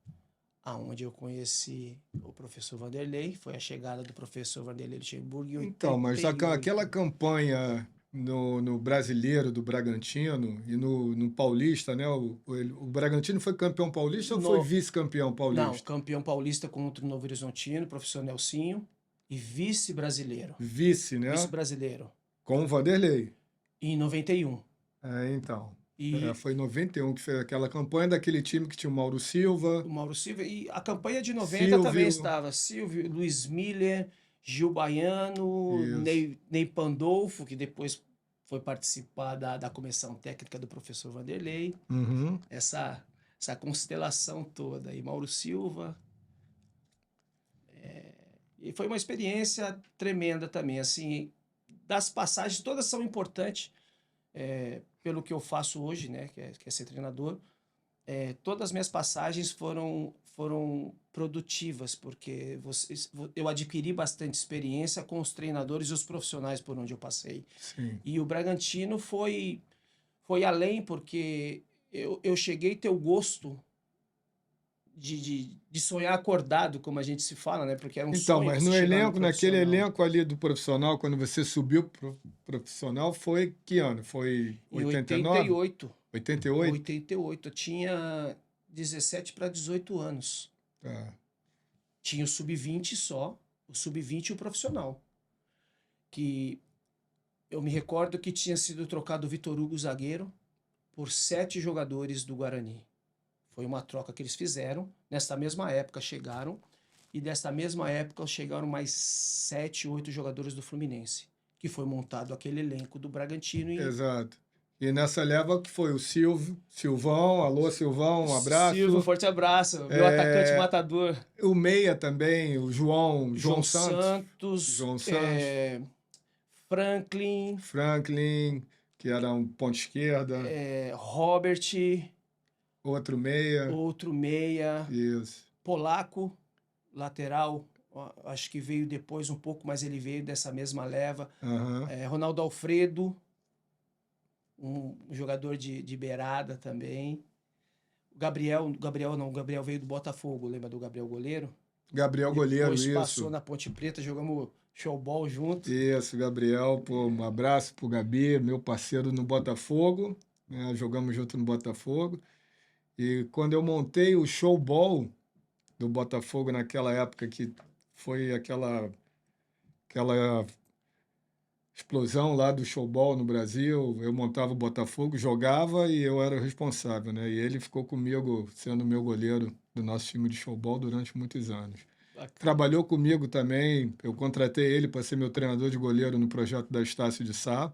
Aonde eu conheci o professor Vanderlei, foi a chegada do professor Vanderlei Luxemburgo em Então, mas aquela 88. campanha no Brasileiro do Bragantino e no Paulista, né? O Bragantino foi campeão paulista ou foi No, vice-campeão não, paulista? campeão paulista contra o Novo Horizontino, professor Nelsinho, e vice-brasileiro. Vice, né? Vice-brasileiro. Com o Vanderlei. Em 91. Então. E Foi em 91 que fez aquela campanha daquele time que tinha o Mauro Silva, o Mauro Silva. E a campanha de 90 também Silvio, estava Silvio, Luiz Miller, Gil Baiano, isso. Ney Pandolfo, que depois foi participar da comissão técnica do professor Vanderlei. Uhum. Essa constelação toda. E Mauro Silva. E foi uma experiência tremenda também. Assim, das passagens, todas são importantes, pelo que eu faço hoje, né, que é ser treinador. Todas as minhas passagens foram produtivas, porque eu adquiri bastante experiência com os treinadores e os profissionais por onde eu passei. Sim. E o Bragantino foi além, porque eu cheguei a ter o gosto de sonhar acordado, como a gente se fala, né? Porque era um Então, sonho mas você no chegar no elenco, naquele profissional. elenco ali do profissional, quando você subiu pro profissional, foi que ano? Foi Em 89? 88, 88? 88, eu tinha 17 para 18 anos. Tá. Tinha o sub-20 só, o sub-20 e o profissional. Que eu me recordo que tinha sido trocado o Vitor Hugo zagueiro por 7 jogadores do Guarani. Foi uma troca que eles fizeram. Nesta mesma época chegaram. E desta mesma época chegaram mais 7, 8 jogadores do Fluminense. Que foi montado aquele elenco do Bragantino. E Exato. E nessa leva que foi o Silvão, alô Silvão, um Silvio, abraço. forte abraço. Meu atacante É, matador. o Meia também, o João João Santos. Santos, João Santos, Franklin, Franklin, que era um ponta esquerda, Robert, outro meia. outro meia, Isso. Polaco, lateral, acho que veio depois um pouco, mas ele veio dessa mesma leva. Aham. Ronaldo Alfredo, um jogador de beirada também. O Gabriel veio do Botafogo, lembra do Gabriel goleiro? Gabriel Goleiro, Depois passou isso. na Ponte Preta, jogamos showball junto. Isso, Gabriel, pô, um abraço pro Gabi, meu parceiro no Botafogo, né? Jogamos junto no Botafogo. E quando eu montei o showball do Botafogo naquela época que foi aquela explosão lá do showball no Brasil, eu montava o Botafogo, jogava e eu era o responsável, né? E ele ficou comigo sendo meu goleiro do nosso time de showball durante muitos anos. Bacana. Trabalhou comigo também, eu contratei ele para ser meu treinador de goleiro no projeto da Estácio de Sá,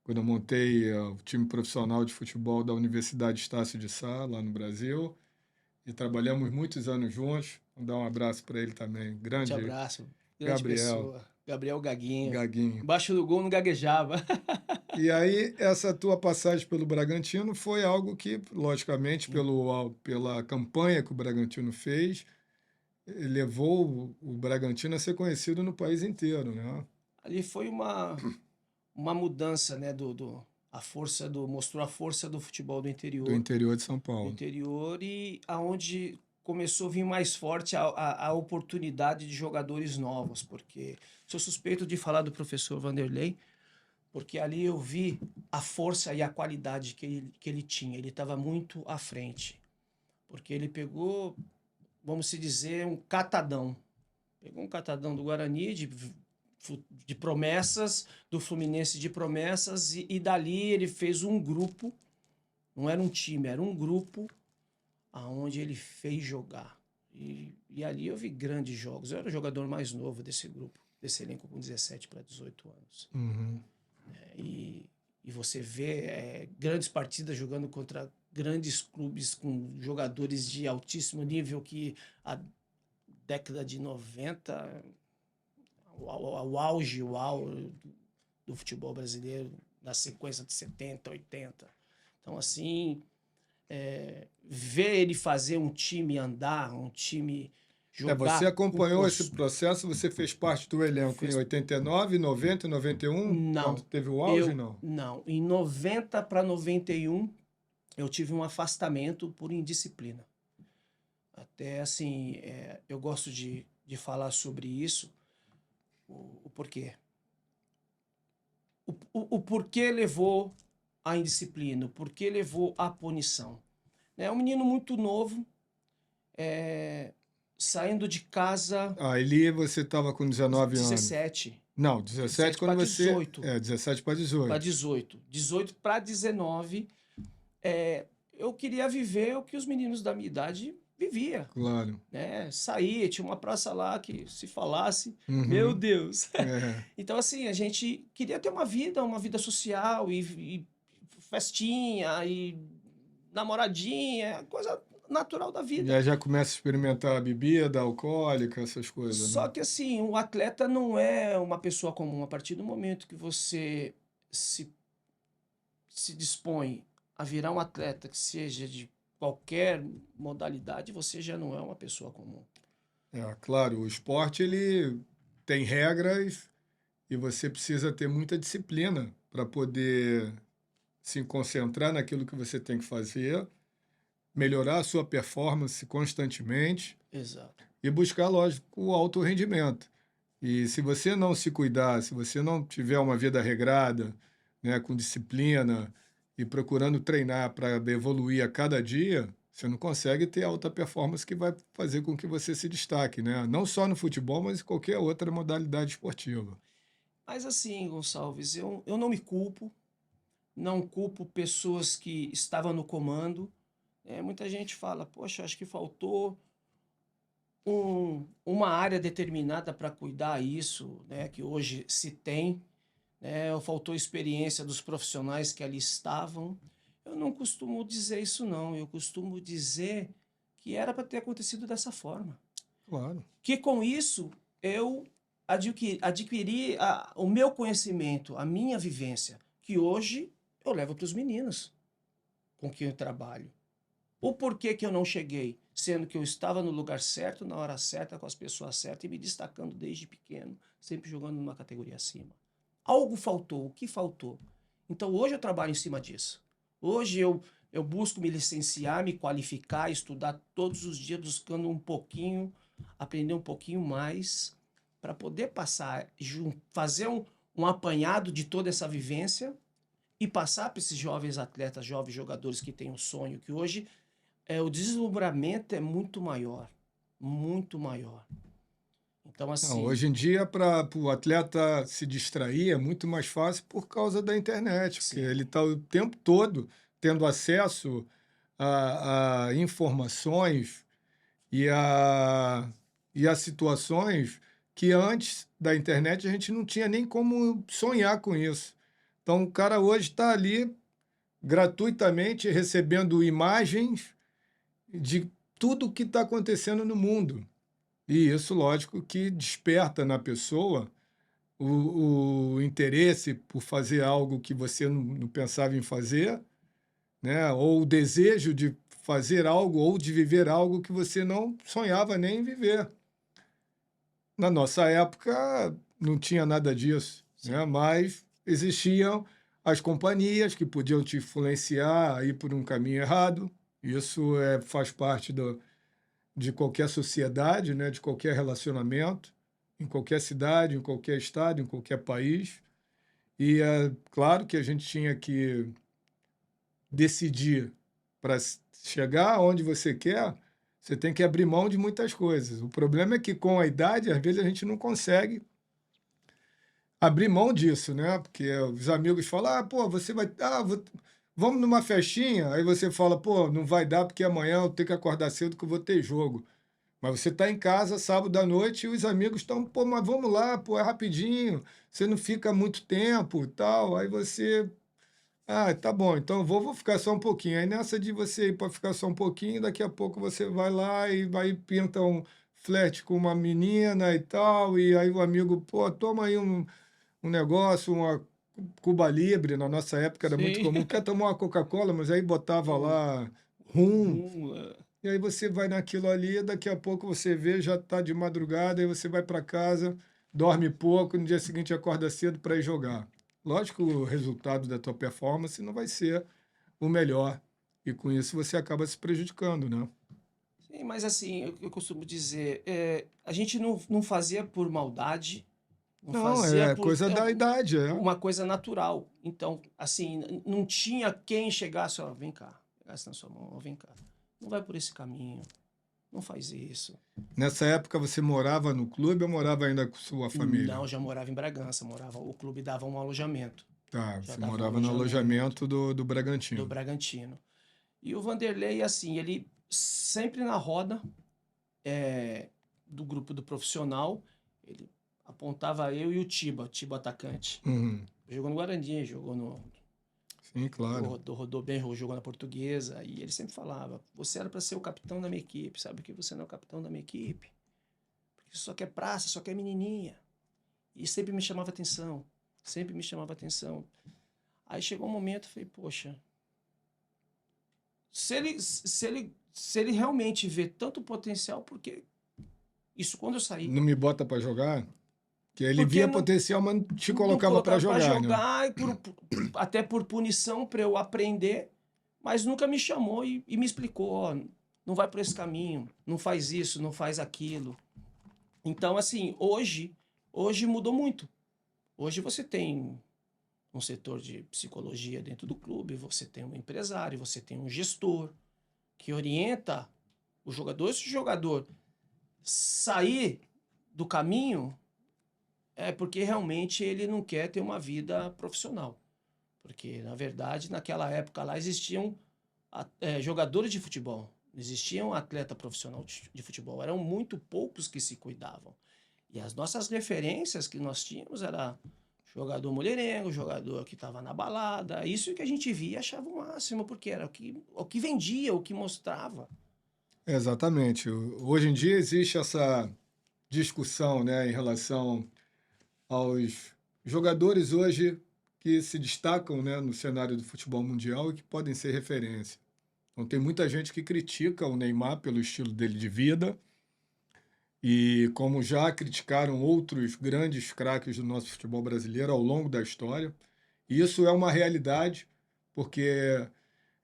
quando eu montei o time profissional de futebol da Universidade Estácio de Sá, lá no Brasil, e trabalhamos muitos anos juntos. Vou dar um abraço para ele também, Te grande abraço. Grande Gabriel, pessoa. Gabriel Gaguinho. Gaguinho. Embaixo do gol não gaguejava. E aí, essa tua passagem pelo Bragantino foi algo que, logicamente, pela campanha que o Bragantino fez, levou o Bragantino a ser conhecido no país inteiro, né? Ali foi uma mudança, né, mostrou a força do futebol Do interior de São do Paulo. interior e aonde começou a vir mais forte a oportunidade de jogadores novos, porque sou suspeito de falar do professor Vanderlei, porque ali eu vi a força e a qualidade que ele tinha. Ele estava muito à frente, porque ele pegou, vamos se dizer, um catadão. Pegou um catadão do Guarani de promessas, do Fluminense de promessas, e dali ele fez um grupo, não era um time, era um grupo, aonde ele fez jogar. E ali eu vi grandes jogos. Eu era o jogador mais novo desse grupo, desse elenco com 17 para 18 anos. Uhum. E você vê grandes partidas jogando contra grandes clubes com jogadores de altíssimo nível que a década de 90, o auge do futebol brasileiro, na sequência de 70, 80. Então, assim, ver ele fazer um time andar, um time Você jogar com acompanhou esse processo, você fez parte do elenco em fez 89, 90 e 91, quando Não, teve o auge, eu não? não. Em 90 para 91, eu tive um afastamento por indisciplina. Até assim, eu gosto de falar sobre isso, o porquê. O porquê levou à indisciplina, o porquê levou à punição. É um menino muito novo, saindo de casa Ali você estava com 19 anos. 17, Não, 17 para quando você... 18. 17 para Para 18. 18. 18 para 19, eu queria viver o que os meninos da minha idade vivia, Claro. né? Saía, tinha uma praça lá que se falasse, meu Uhum. Deus. É, Então assim, a gente queria ter uma vida social e festinha e namoradinha, coisa natural da e vida. aí já começa a experimentar a bebida alcoólica, essas coisas, Só né? que assim, o atleta não é uma pessoa comum. A partir do momento que você se, se dispõe a virar um atleta que seja de qualquer modalidade, você já não é uma pessoa comum. Claro, o esporte ele tem regras e você precisa ter muita disciplina para poder se concentrar naquilo que você tem que fazer, melhorar a sua performance constantemente Exato. e buscar, lógico, o alto rendimento. E se você não se cuidar, se você não tiver uma vida regrada, né, com disciplina e procurando treinar para evoluir a cada dia, você não consegue ter alta performance que vai fazer com que você se destaque, né? Não só no futebol, mas em qualquer outra modalidade esportiva. Mas assim, Gonçalves, eu não me culpo, não culpo pessoas que estavam no comando. Muita gente fala, poxa, acho que faltou uma área determinada para cuidar isso, né, que hoje se tem, né, ou faltou experiência dos profissionais que ali estavam. Eu não costumo dizer isso, não. Eu costumo dizer que era para ter acontecido dessa forma. Claro. Que com isso eu adquiri o meu conhecimento, a minha vivência, que hoje eu levo para os meninos com quem eu trabalho. O porquê que eu não cheguei, sendo que eu estava no lugar certo, na hora certa, com as pessoas certas e me destacando desde pequeno, sempre jogando numa categoria acima. Algo faltou, o que faltou? Então hoje eu trabalho em cima disso. Hoje eu busco me licenciar, me qualificar, estudar todos os dias, buscando um pouquinho, aprender um pouquinho mais, para poder passar, fazer um apanhado de toda essa vivência e passar para esses jovens atletas, jovens jogadores que têm um sonho, que hoje o deslumbramento é muito maior, muito maior. Então, Não, assim, hoje em dia, para o atleta se distrair, é muito mais fácil por causa da internet, porque sim, ele está o tempo todo tendo acesso a informações e a situações que antes da internet a gente não tinha nem como sonhar com isso. Então, o cara hoje está ali gratuitamente recebendo imagens de tudo o que está acontecendo no mundo. E isso, lógico, que desperta na pessoa o interesse por fazer algo que você não pensava em fazer, né? Ou o desejo de fazer algo ou de viver algo que você não sonhava nem em viver. Na nossa época não tinha nada disso, né? sim, Mas existiam as companhias que podiam te influenciar a ir por um caminho errado. Isso faz parte de qualquer sociedade, né? De qualquer relacionamento, em qualquer cidade, em qualquer estado, em qualquer país. E é claro que a gente tinha que decidir para chegar onde você quer, você tem que abrir mão de muitas coisas. O problema é que com a idade, às vezes a gente não consegue abrir mão disso, né? Porque os amigos falam, pô, você vai, vamos numa festinha, aí você fala, pô, não vai dar porque amanhã eu tenho que acordar cedo que eu vou ter jogo. Mas você está em casa sábado à noite e os amigos estão, pô, mas vamos lá, pô, é rapidinho, você não fica muito tempo e tal. Aí você, tá bom, então eu vou ficar só um pouquinho. Aí nessa de você ir para ficar só um pouquinho, daqui a pouco você vai lá e vai pinta um flerte com uma menina e tal, e aí o amigo, pô, toma aí um negócio, uma Cuba Libre, na nossa época era muito sim. comum. Quer tomar uma Coca-Cola? Mas aí botava O lá rum. É. E aí você vai naquilo ali, daqui a pouco você vê, já está de madrugada, aí você vai para casa, dorme pouco, no dia seguinte acorda cedo para ir jogar. Lógico que o resultado da tua performance não vai ser o melhor. E com isso você acaba se prejudicando, né? Sim, mas assim, eu costumo dizer, a gente não fazia por maldade, não Não, fazia é por coisa da idade, é. uma coisa natural. Então, assim, não tinha quem chegasse, ó, vem cá, pegasse na sua mão, ó, vem cá. Não vai por esse caminho, não faz isso. Nessa época você morava no clube ou morava ainda com sua família? Não, já morava em Bragança, o clube dava um alojamento, Tá, já você dava um morava no alojamento alojamento do do Bragantino. Bragantino. E o Vanderlei, assim, ele sempre na roda do grupo do profissional, ele apontava eu e o Tiba atacante. Uhum. Jogou no Guarani, jogou no Sim, claro. rodou bem, jogou na Portuguesa, e ele sempre falava: você era para ser o capitão da minha equipe, sabe que você não é o capitão da minha equipe? Porque só quer praça, só quer menininha. E sempre me chamava atenção, sempre me chamava atenção. Aí chegou um momento, eu falei: poxa, se ele realmente vê tanto potencial, porque isso quando eu saí, Não me bota para jogar? Que ele porque via potencial, mas não te não colocava para colocava para jogar, né? jogar, até por punição para eu aprender, mas nunca me chamou e me explicou: ó, não vai por esse caminho, não faz isso, não faz aquilo. Então, assim, hoje mudou muito. Hoje você tem um setor de psicologia dentro do clube, você tem um empresário, você tem um gestor que orienta o jogador. Se o jogador sair do caminho, é porque realmente ele não quer ter uma vida profissional. Porque, na verdade, naquela época lá existiam jogadores de futebol, não existiam atleta profissional de futebol, eram muito poucos que se cuidavam. E as nossas referências que nós tínhamos era jogador mulherengo, jogador que estava na balada, isso que a gente via e achava o máximo, porque era o que vendia, o que mostrava. Exatamente. Hoje em dia existe essa discussão, né, em relação aos jogadores hoje que se destacam, né, no cenário do futebol mundial e que podem ser referência. Então tem muita gente que critica o Neymar pelo estilo dele de vida e como já criticaram outros grandes craques do nosso futebol brasileiro ao longo da história. E isso é uma realidade, porque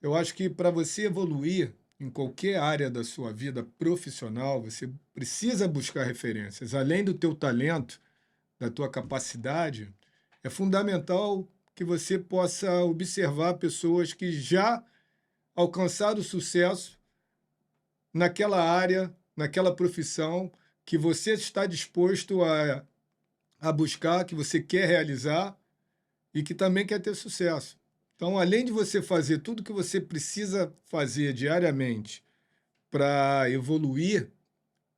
eu acho que para você evoluir em qualquer área da sua vida profissional, você precisa buscar referências. Além do teu talento, da tua capacidade, é fundamental que você possa observar pessoas que já alcançaram sucesso naquela área, naquela profissão que você está disposto a buscar, que você quer realizar e que também quer ter sucesso. Então, além de você fazer tudo que você precisa fazer diariamente para evoluir,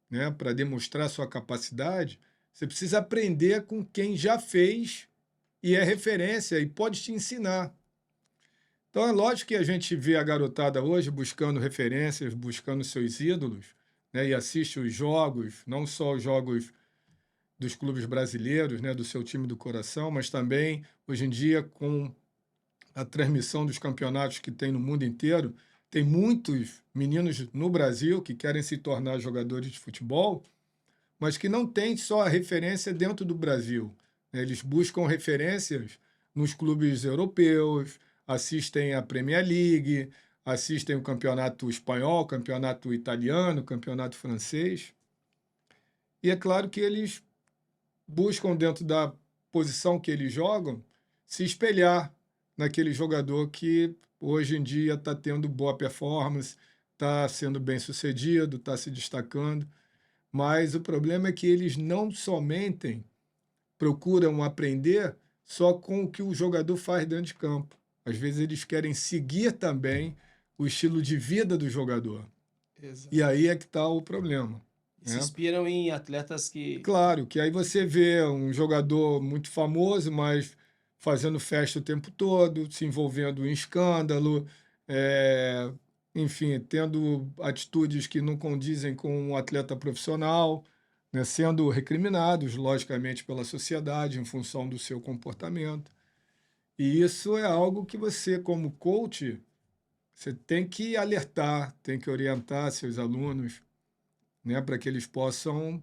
né, para demonstrar sua capacidade, você precisa aprender com quem já fez e é referência e pode te ensinar. Então, é lógico que a gente vê a garotada hoje buscando referências, buscando seus ídolos, né, e assiste os jogos, não só os jogos dos clubes brasileiros, né, do seu time do coração, mas também, hoje em dia, com a transmissão dos campeonatos que tem no mundo inteiro, tem muitos meninos no Brasil que querem se tornar jogadores de futebol, mas que não têm só a referência dentro do Brasil, né? Eles buscam referências nos clubes europeus, assistem a Premier League, assistem o campeonato espanhol, campeonato italiano, campeonato francês. E é claro que eles buscam, dentro da posição que eles jogam, se espelhar naquele jogador que hoje em dia está tendo boa performance, está sendo bem sucedido, está se destacando. Mas o problema é que eles não somente procuram aprender só com o que o jogador faz dentro de campo. Às vezes eles querem seguir também o estilo de vida do jogador. E Exato. aí é que está o problema, E se né? inspiram em atletas que. Claro que aí você vê um jogador muito famoso, mas fazendo festa o tempo todo, se envolvendo em escândalo, eh, enfim, tendo atitudes que não condizem com um atleta profissional, né, sendo recriminados, logicamente, pela sociedade em função do seu comportamento. E isso é algo que você, como coach, você tem que alertar, tem que orientar seus alunos, né, para que eles possam,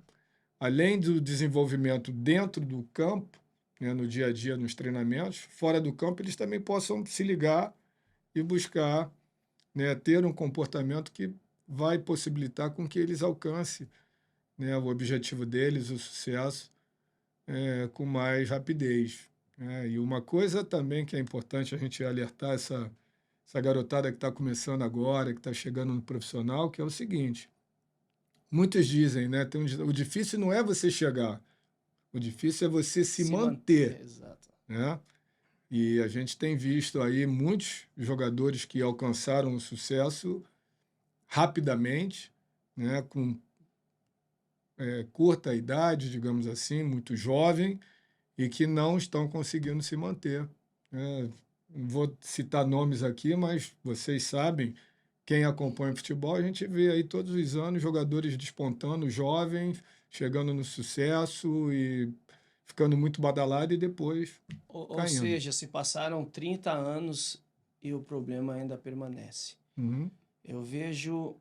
além do desenvolvimento dentro do campo, né, no dia a dia, nos treinamentos, fora do campo, eles também possam se ligar e buscar, né, ter um comportamento que vai possibilitar com que eles alcancem, né, o objetivo deles, o sucesso, com mais rapidez, né? E uma coisa também que é importante a gente alertar essa garotada que está começando agora, que está chegando no profissional, que é o seguinte: muitos dizem, né, o difícil não é você chegar, o difícil é você se Se manter, manter, exato. né? E a gente tem visto aí muitos jogadores que alcançaram o sucesso rapidamente, né, com curta idade, digamos assim, muito jovem, e que não estão conseguindo se manter, né? Não vou citar nomes aqui, mas vocês sabem, quem acompanha o futebol, a gente vê aí todos os anos jogadores despontando, jovens, chegando no sucesso e ficando muito badalado e depois Ou caindo. seja, se passaram 30 anos e o problema ainda permanece. Uhum. Eu vejo,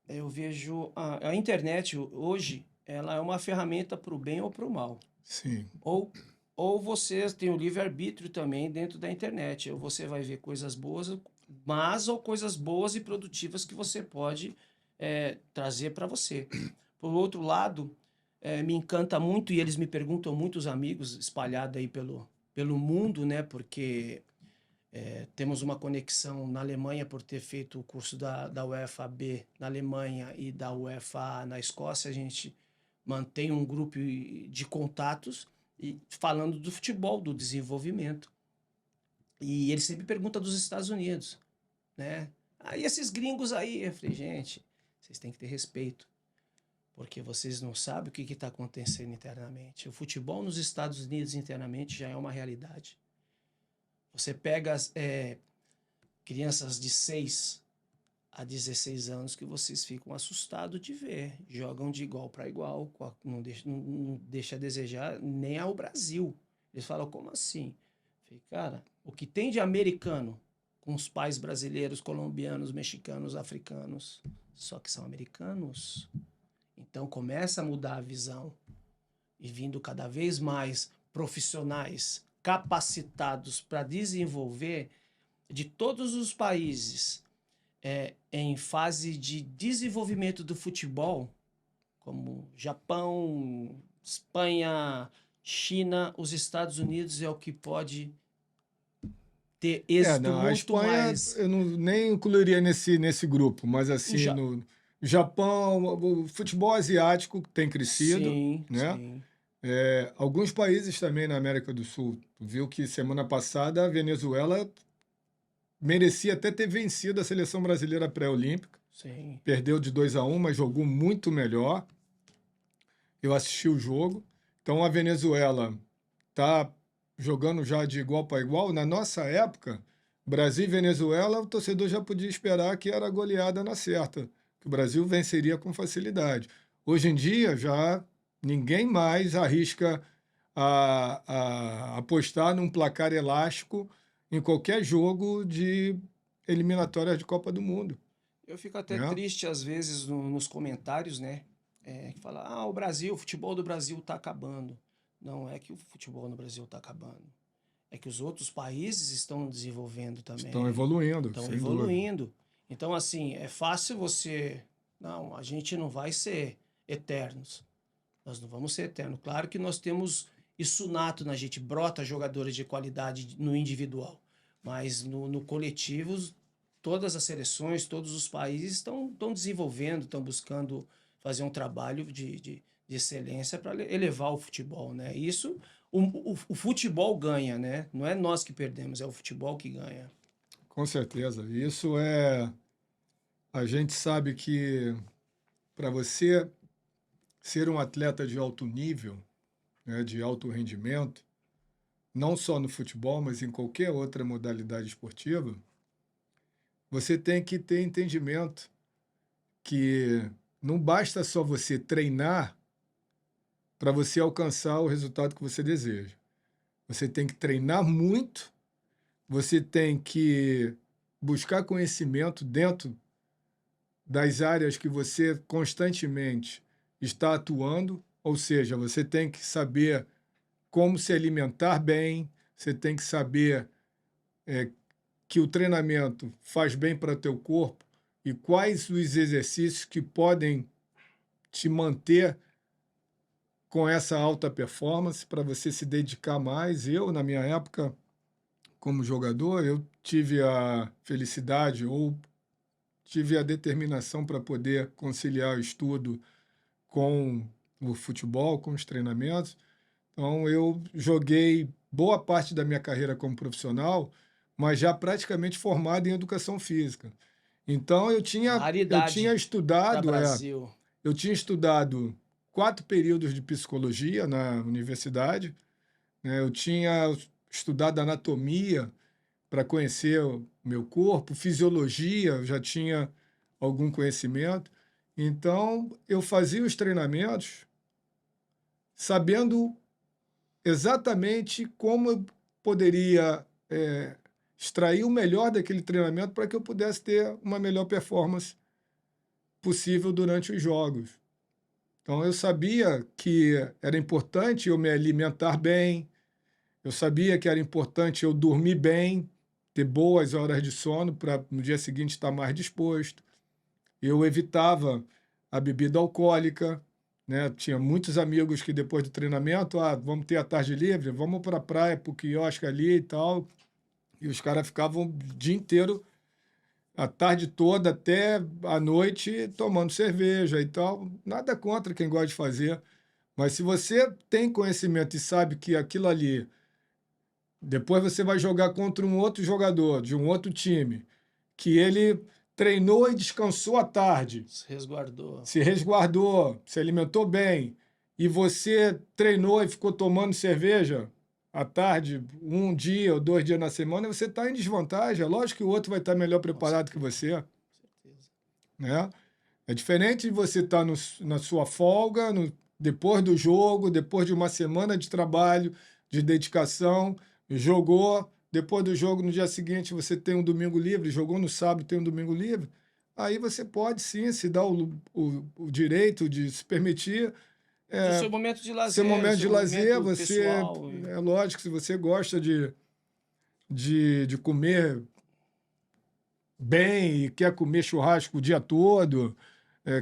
eu vejo a internet hoje, ela é uma ferramenta para o bem ou para o mal. Sim, Ou, ou você tem o livre-arbítrio também dentro da internet. Ou você vai ver coisas boas, mas ou coisas boas e produtivas que você pode trazer para você. Por outro lado, me encanta muito, e eles me perguntam, muitos amigos espalhados aí pelo mundo, né? Porque temos uma conexão na Alemanha por ter feito o curso da UEFA B na Alemanha e da UEFA A na Escócia. A gente mantém um grupo de contatos e falando do futebol, do desenvolvimento. E ele sempre pergunta dos Estados Unidos, né? Aí esses gringos aí, eu falei, gente, vocês têm que ter respeito, porque vocês não sabem o que está acontecendo internamente. O futebol nos Estados Unidos internamente já é uma realidade. Você pega crianças de 6 a 16 anos que vocês ficam assustados de ver. Jogam de igual para igual, não deixa a desejar nem ao Brasil. Eles falam, como assim? Falei, cara, o que tem de americano com os pais brasileiros, colombianos, mexicanos, africanos, só que são americanos. Então começa a mudar a visão e vindo cada vez mais profissionais capacitados para desenvolver de todos os países em fase de desenvolvimento do futebol, como Japão, Espanha, China, os Estados Unidos é o que pode ter êxito não, a muito Espanha mais. eu não, nem incluiria nesse grupo, mas O assim, Ja- no Japão, o futebol asiático tem crescido, Sim, né? sim, Alguns países também na América do Sul. Tu viu que semana passada a Venezuela merecia até ter vencido a seleção brasileira pré-olímpica. sim. Perdeu de 2-1, mas jogou muito melhor. Eu assisti o jogo. Então a Venezuela está jogando já de igual para igual. Na nossa época, Brasil e Venezuela, o torcedor já podia esperar que era goleada na certa, que o Brasil venceria com facilidade. Hoje em dia, já ninguém mais arrisca a apostar num placar elástico em qualquer jogo de eliminatórias de Copa do Mundo, Eu fico até né? triste às vezes nos comentários, né? Que fala, o futebol do Brasil tá acabando. Não é que o futebol no Brasil tá acabando. É que os outros países estão desenvolvendo Estão também, evoluindo, estão sem dúvida. evoluindo. Então, assim, é fácil você. Não, a gente não vai ser eternos. Nós não vamos ser eternos. Claro que nós temos isso nato na gente, brota jogadores de qualidade no individual. Mas no coletivo, todas as seleções, todos os países estão desenvolvendo, estão buscando fazer um trabalho de excelência para elevar o futebol, né? Isso, o futebol ganha, né? Não é nós que perdemos, é o futebol que ganha. Com certeza. Isso é. A gente sabe que para você ser um atleta de alto nível, né, de alto rendimento, não só no futebol, mas em qualquer outra modalidade esportiva, você tem que ter entendimento que não basta só você treinar para você alcançar o resultado que você deseja. Você tem que treinar muito, você tem que buscar conhecimento dentro das áreas que você constantemente está atuando, ou seja, você tem que saber como se alimentar bem, você tem que saber que o treinamento faz bem para teu corpo e quais os exercícios que podem te manter com essa alta performance para você se dedicar mais. Eu, na minha época, como jogador, eu tive a felicidade ou tive a determinação para poder conciliar o estudo com o futebol, com os treinamentos. Então, eu joguei boa parte da minha carreira como profissional, mas já praticamente formado em educação física. Então, eu tinha Raridade para estudado, Brasil. eu tinha estudado 4 períodos de psicologia na universidade, né? Eu tinha estudado anatomia para conhecer o meu corpo, fisiologia, eu já tinha algum conhecimento. Então, eu fazia os treinamentos sabendo exatamente como eu poderia extrair o melhor daquele treinamento para que eu pudesse ter uma melhor performance possível durante os jogos. Então, eu sabia que era importante eu me alimentar bem, eu sabia que era importante eu dormir bem, ter boas horas de sono para no dia seguinte estar mais disposto. Eu evitava a bebida alcoólica, né? Tinha muitos amigos que depois do treinamento, vamos ter a tarde livre, vamos para a praia, para o quiosque ali e tal. E os caras ficavam o dia inteiro, a tarde toda até a noite, tomando cerveja e tal. Nada contra quem gosta de fazer. Mas se você tem conhecimento e sabe que aquilo ali, depois você vai jogar contra um outro jogador de um outro time, que ele treinou e descansou à tarde, Se resguardou. se resguardou, se alimentou bem, e você treinou e ficou tomando cerveja à tarde, um dia ou 2 dias na semana, você está em desvantagem. É lógico que o outro vai estar melhor preparado que você, Certeza. né? É diferente de você estar na sua folga, depois do jogo, depois de uma semana de trabalho, de dedicação, jogou, depois do jogo, no dia seguinte, você tem um domingo livre, jogou no sábado, tem um domingo livre. Aí você pode sim se dar o direito de se permitir Do seu momento de seu lazer, o momento de seu lazer. momento Você, pessoal. é lógico, se você gosta de comer bem e quer comer churrasco o dia todo,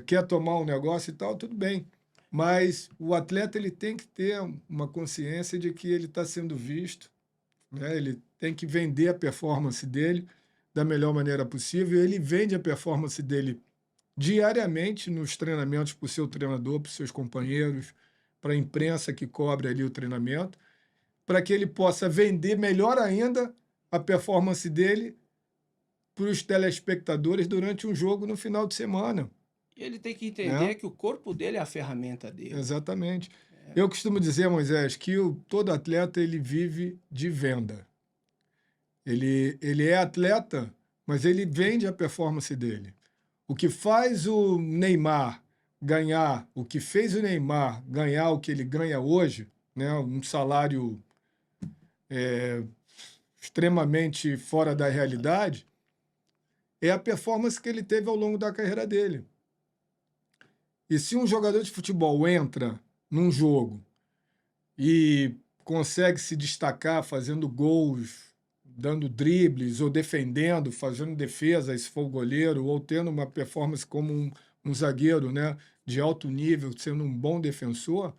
quer tomar um negócio e tal, tudo bem. Mas o atleta ele tem que ter uma consciência de que ele está sendo visto, né? Ele tem que vender a performance dele da melhor maneira possível. Ele vende a performance dele diariamente nos treinamentos para o seu treinador, para os seus companheiros, para a imprensa que cobre ali o treinamento, para que ele possa vender melhor ainda a performance dele para os telespectadores durante um jogo no final de semana, E ele tem que né? entender que o corpo dele é a ferramenta dele. Exatamente. Eu costumo dizer, Moisés, que todo atleta ele vive de venda. Ele é atleta, mas ele vende a performance dele. O que faz o Neymar ganhar, o que fez o Neymar ganhar o que ele ganha hoje, né, um salário extremamente fora da realidade, é a performance que ele teve ao longo da carreira dele. E se um jogador de futebol entra num jogo e consegue se destacar fazendo gols, dando dribles, ou defendendo, fazendo defesa, se for o goleiro, ou tendo uma performance como um zagueiro, né, de alto nível, sendo um bom defensor,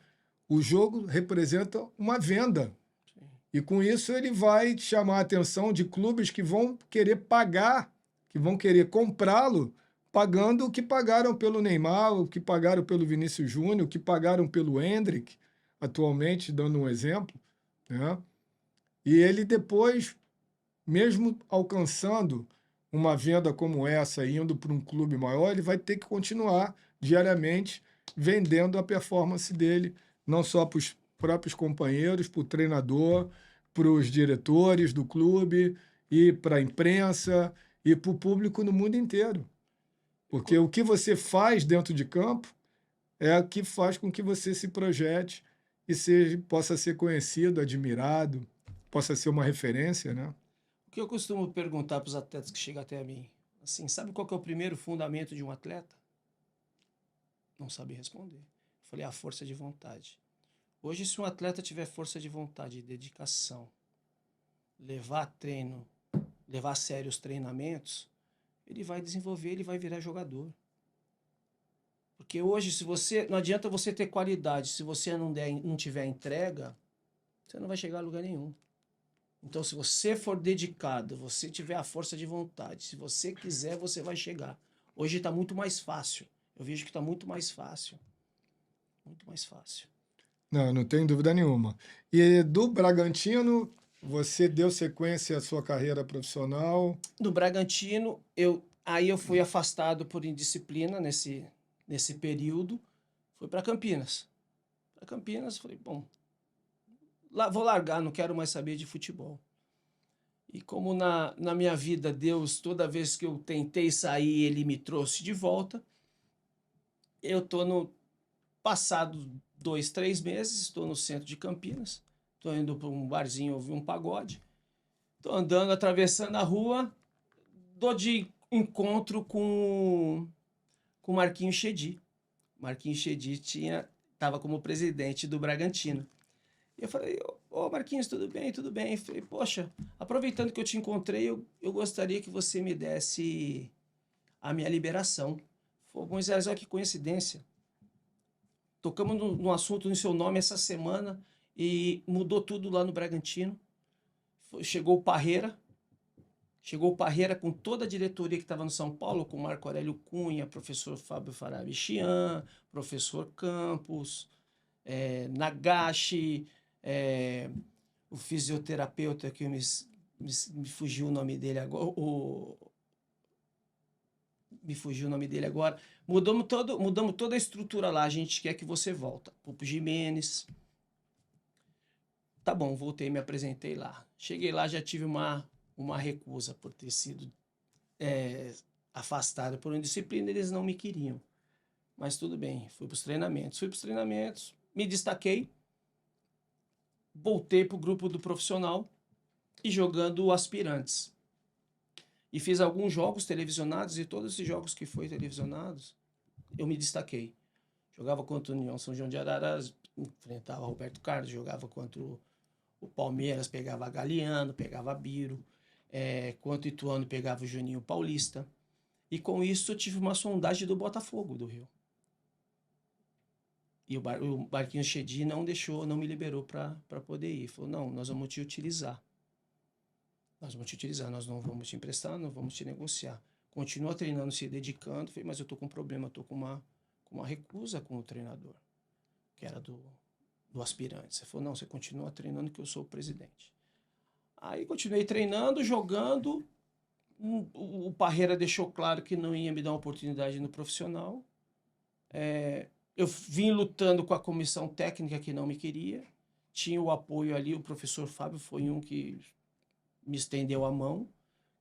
o jogo representa uma venda. E com isso ele vai chamar a atenção de clubes que vão querer pagar, que vão querer comprá-lo, pagando o que pagaram pelo Neymar, o que pagaram pelo Vinícius Júnior, o que pagaram pelo Endrick, atualmente, dando um exemplo, né? E ele depois, mesmo alcançando uma venda como essa, indo para um clube maior, ele vai ter que continuar diariamente vendendo a performance dele, não só para os próprios companheiros, para o treinador, para os diretores do clube, e para a imprensa, e para o público no mundo inteiro. Porque o que você faz dentro de campo é o que faz com que você se projete e possa ser conhecido, admirado, possa ser uma referência, né? que eu costumo perguntar para os atletas que chegam até mim? Assim, sabe qual que é o primeiro fundamento de um atleta? Não sabe responder. Eu falei, a força de vontade. Hoje, se um atleta tiver força de vontade e dedicação, levar treino, levar a sério os treinamentos, ele vai desenvolver, ele vai virar jogador. Porque hoje, se você não adianta você ter qualidade, se você não tiver entrega, você não vai chegar a lugar nenhum. Então, se você for dedicado, você tiver a força de vontade, se você quiser, você vai chegar. Hoje está muito mais fácil. Eu vejo que está muito mais fácil. Muito mais fácil. Não, não tem dúvida nenhuma. E do Bragantino, você deu sequência à sua carreira profissional? No Bragantino, aí eu fui afastado por indisciplina nesse período. Fui para Campinas. Para Campinas, falei, bom, vou largar, não quero mais saber de futebol. E como na minha vida, Deus, toda vez que eu tentei sair, Ele me trouxe de volta, eu estou no passado 2, 3 meses, estou no centro de Campinas, estou indo para um barzinho ouvir um pagode, estou andando, atravessando a rua, dou de encontro com o Marquinhos Chedi. Marquinhos Chedi estava como presidente do Bragantino. E eu falei, ô Marquinhos, tudo bem? Tudo bem. Eu falei, poxa, aproveitando que eu te encontrei, eu gostaria que você me desse a minha liberação. Falei, Moisés, olha que coincidência. Tocamos no assunto no seu nome essa semana e mudou tudo lá no Bragantino. Chegou o Parreira com toda a diretoria que estava no São Paulo, com Marco Aurélio Cunha, professor Fábio Farabichian, professor Campos, Nagashi, o fisioterapeuta que me fugiu o nome dele agora, me fugiu o nome dele agora. Mudamos toda a estrutura lá, a gente quer que você volta. Pupo Jimenez. Tá bom, voltei, me apresentei lá. Cheguei lá, já tive uma recusa por ter sido afastado por indisciplina, eles não me queriam. Mas tudo bem, fui para os treinamentos, me destaquei, voltei para o grupo do profissional e jogando aspirantes. E fiz alguns jogos televisionados e todos esses jogos que foram televisionados, eu me destaquei. Jogava contra o União São João de Araras, enfrentava Roberto Carlos, jogava contra o Palmeiras, pegava Galeano, pegava Biro, contra o Ituano, pegava o Juninho Paulista. E com isso eu tive uma sondagem do Botafogo do Rio. E o Marquinhos Chedi não me liberou para poder ir. Falou, não, nós vamos te utilizar. Nós não vamos te emprestar, não vamos te negociar. Continua treinando, se dedicando. Falei, mas eu tô com um problema, tô com uma recusa com o treinador, que era do aspirante. Você falou, não, você continua treinando que eu sou o presidente. Aí continuei treinando, jogando. O Parreira deixou claro que não ia me dar uma oportunidade no profissional. Eu vim lutando com a comissão técnica que não me queria. Tinha o apoio ali, o professor Fábio foi um que me estendeu a mão,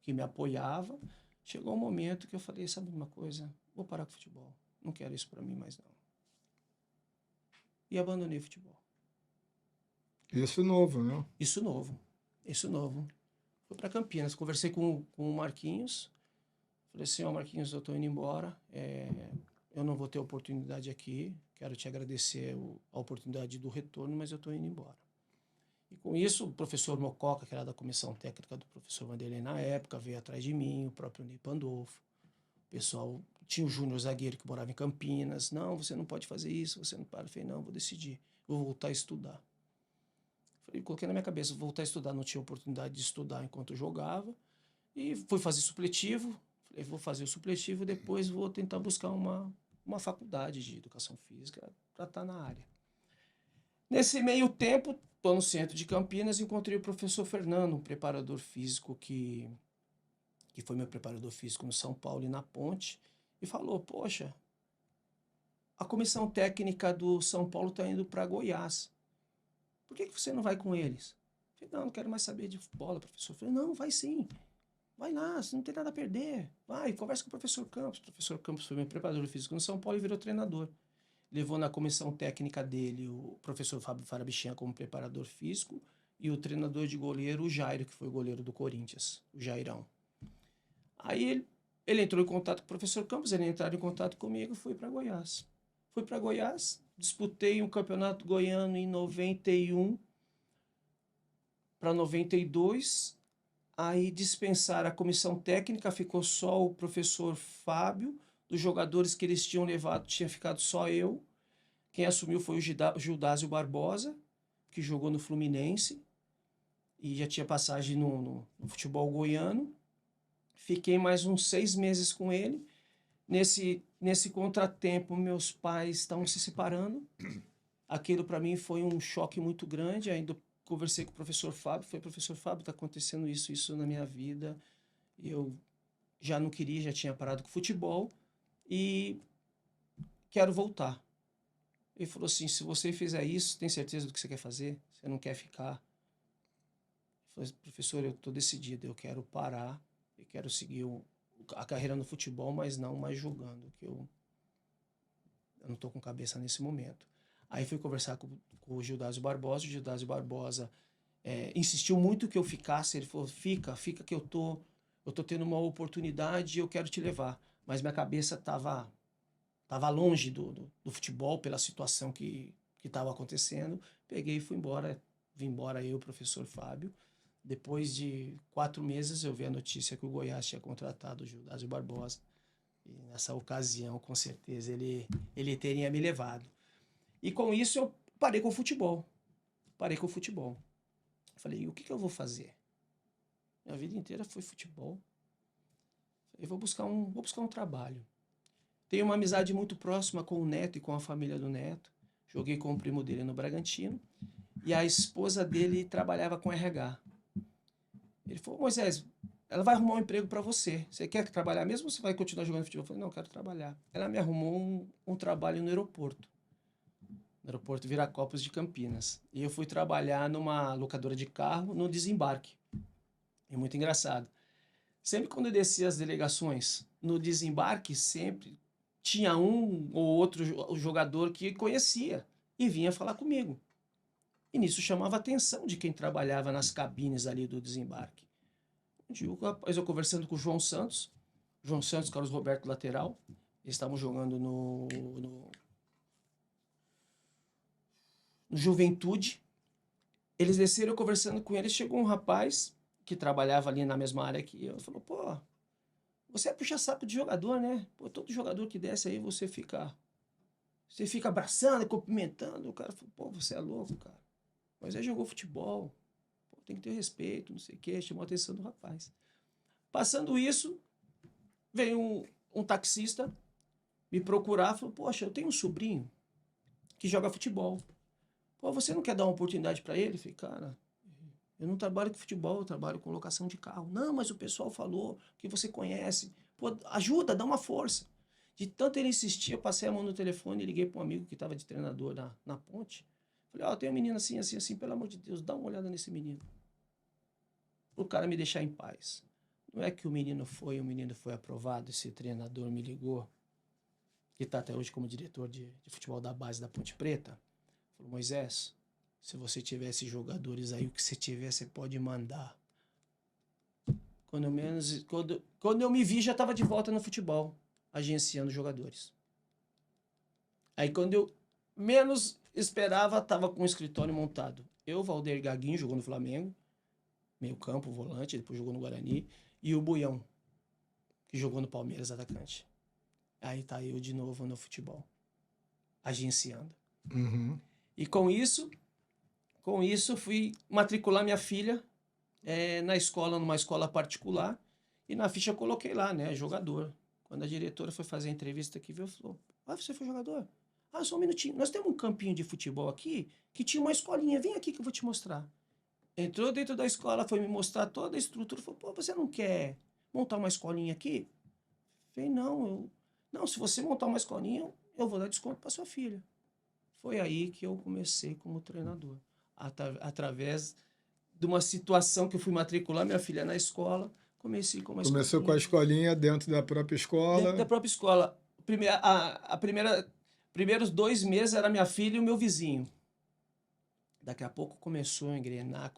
que me apoiava. Chegou um momento que eu falei, sabe uma coisa? Vou parar com o futebol. Não quero isso para mim mais não. E abandonei o futebol. Isso novo, né? Isso novo. Fui para Campinas, conversei com o Marquinhos. Falei assim, Marquinhos, eu estou indo embora. Eu não vou ter oportunidade aqui. Quero te agradecer a oportunidade do retorno, mas eu estou indo embora. E com isso, o professor Mococa, que era da comissão técnica do professor Vanderlei na época, veio atrás de mim, o próprio Ney Pandolfo. O pessoal, tinha o Júnior Zagueiro, que morava em Campinas. Não, você não pode fazer isso, você não para. Eu falei, não, vou decidir. Vou voltar a estudar. Falei, coloquei na minha cabeça, vou voltar a estudar. Não tinha oportunidade de estudar enquanto eu jogava. E fui fazer supletivo. Falei, vou fazer o supletivo, depois vou tentar buscar uma faculdade de educação física para estar na área. Nesse meio tempo, estou no centro de Campinas e encontrei o professor Fernando, um preparador físico que foi meu preparador físico no São Paulo e na Ponte, e falou, poxa, a comissão técnica do São Paulo está indo para Goiás. Por que você não vai com eles? Eu falei, não quero mais saber de bola, professor. Eu falei, não, vai sim. Vai lá, você não tem nada a perder. Vai, conversa com o professor Campos. O professor Campos foi meu preparador físico no São Paulo e virou treinador. Levou na comissão técnica dele o professor Fábio Farabichian como preparador físico e o treinador de goleiro, o Jairo, que foi o goleiro do Corinthians, o Jairão. Aí ele entrou em contato com o professor Campos, ele entrou em contato comigo, fui para Goiás. Fui para Goiás, disputei um campeonato goiano em 91 para 92. Aí dispensaram a comissão técnica, ficou só o professor Fábio. Dos jogadores que eles tinham levado, tinha ficado só eu. Quem assumiu foi o Gildásio Barbosa, que jogou no Fluminense e já tinha passagem no futebol goiano. Fiquei mais uns 6 meses com ele. Nesse contratempo, meus pais estavam se separando. Aquilo para mim foi um choque muito grande. Ainda conversei com o professor Fábio. Falei, professor Fábio, está acontecendo isso na minha vida. Eu já não queria, já tinha parado com o futebol e quero voltar. Ele falou assim, se você fizer isso, tem certeza do que você quer fazer? Você não quer ficar? Eu falei, professor, eu estou decidido, eu quero parar, eu quero seguir a carreira no futebol, mas não mais jogando, que eu não estou com cabeça nesse momento. Aí fui conversar com o Gildásio Barbosa. O Gildásio Barbosa insistiu muito que eu ficasse. Ele falou, fica que eu tô tendo uma oportunidade e eu quero te levar. Mas minha cabeça estava longe do futebol pela situação que estava acontecendo. Peguei e fui embora. Vim embora eu e o professor Fábio. Depois de 4 meses eu vi a notícia que o Goiás tinha contratado o Gildásio Barbosa. E nessa ocasião, com certeza, ele teria me levado. E com isso eu parei com o futebol. Falei, o que eu vou fazer? Minha vida inteira foi futebol. Eu vou buscar um trabalho. Tenho uma amizade muito próxima com o Neto e com a família do Neto. Joguei com o primo dele no Bragantino. E a esposa dele trabalhava com RH. Ele falou, Moisés, ela vai arrumar um emprego para você. Você quer trabalhar mesmo ou você vai continuar jogando futebol? Eu falei, não, eu quero trabalhar. Ela me arrumou um trabalho no aeroporto Viracopos de Campinas. E eu fui trabalhar numa locadora de carro no desembarque. É muito engraçado. Sempre quando eu descia as delegações no desembarque, sempre tinha um ou outro jogador que conhecia e vinha falar comigo. E nisso chamava a atenção de quem trabalhava nas cabines ali do desembarque. Um dia eu conversando com o João Santos, Carlos Roberto lateral, eles estavam jogando no Juventude. Eles desceram, conversando com eles, chegou um rapaz que trabalhava ali na mesma área que eu, falou, pô, você é puxa-saco de jogador, né? Pô, todo jogador que desce aí, você fica abraçando, cumprimentando. O cara falou, pô, você é louco, cara. Mas aí jogou futebol, pô, tem que ter respeito, não sei o quê, chamou a atenção do rapaz. Passando isso, veio um taxista me procurar, falou, poxa, eu tenho um sobrinho que joga futebol. Pô, você não quer dar uma oportunidade para ele? Eu falei, cara, eu não trabalho com futebol, eu trabalho com locação de carro. Não, mas o pessoal falou que você conhece. Pô, ajuda, dá uma força. De tanto ele insistir, eu passei a mão no telefone e liguei para um amigo que estava de treinador na ponte. Falei, ó, tem um menino assim, assim, assim, pelo amor de Deus, dá uma olhada nesse menino. O cara me deixar em paz. Não é que o menino foi aprovado, esse treinador me ligou, que está até hoje como diretor de futebol da base da Ponte Preta. Falou, Moisés, se você tiver esses jogadores aí, o que você tiver, você pode mandar. Quando eu me vi, já estava de volta no futebol, agenciando jogadores. Aí quando eu menos esperava, estava com o escritório montado. Eu, Valder Gaguinho, jogou no Flamengo, meio campo, volante, depois jogou no Guarani, e o Buião, que jogou no Palmeiras, atacante. Aí tá eu de novo no futebol, agenciando. Uhum. E com isso fui matricular minha filha na escola, numa escola particular, e na ficha eu coloquei lá, né, jogador. Quando a diretora foi fazer a entrevista aqui, veio e falou, você foi jogador? Só um minutinho, nós temos um campinho de futebol aqui, que tinha uma escolinha, vem aqui que eu vou te mostrar. Entrou dentro da escola, foi me mostrar toda a estrutura, falou, pô, você não quer montar uma escolinha aqui? Falei, não, se você montar uma escolinha, eu vou dar desconto para sua filha. Foi aí que eu comecei como treinador. Através de uma situação que eu fui matricular minha filha na escola, comecei com uma escolinha. Começou com a escolinha dentro da própria escola. Dentro da própria escola. Primeiros 2 meses era minha filha e o meu vizinho. Daqui a pouco começou a engrenar,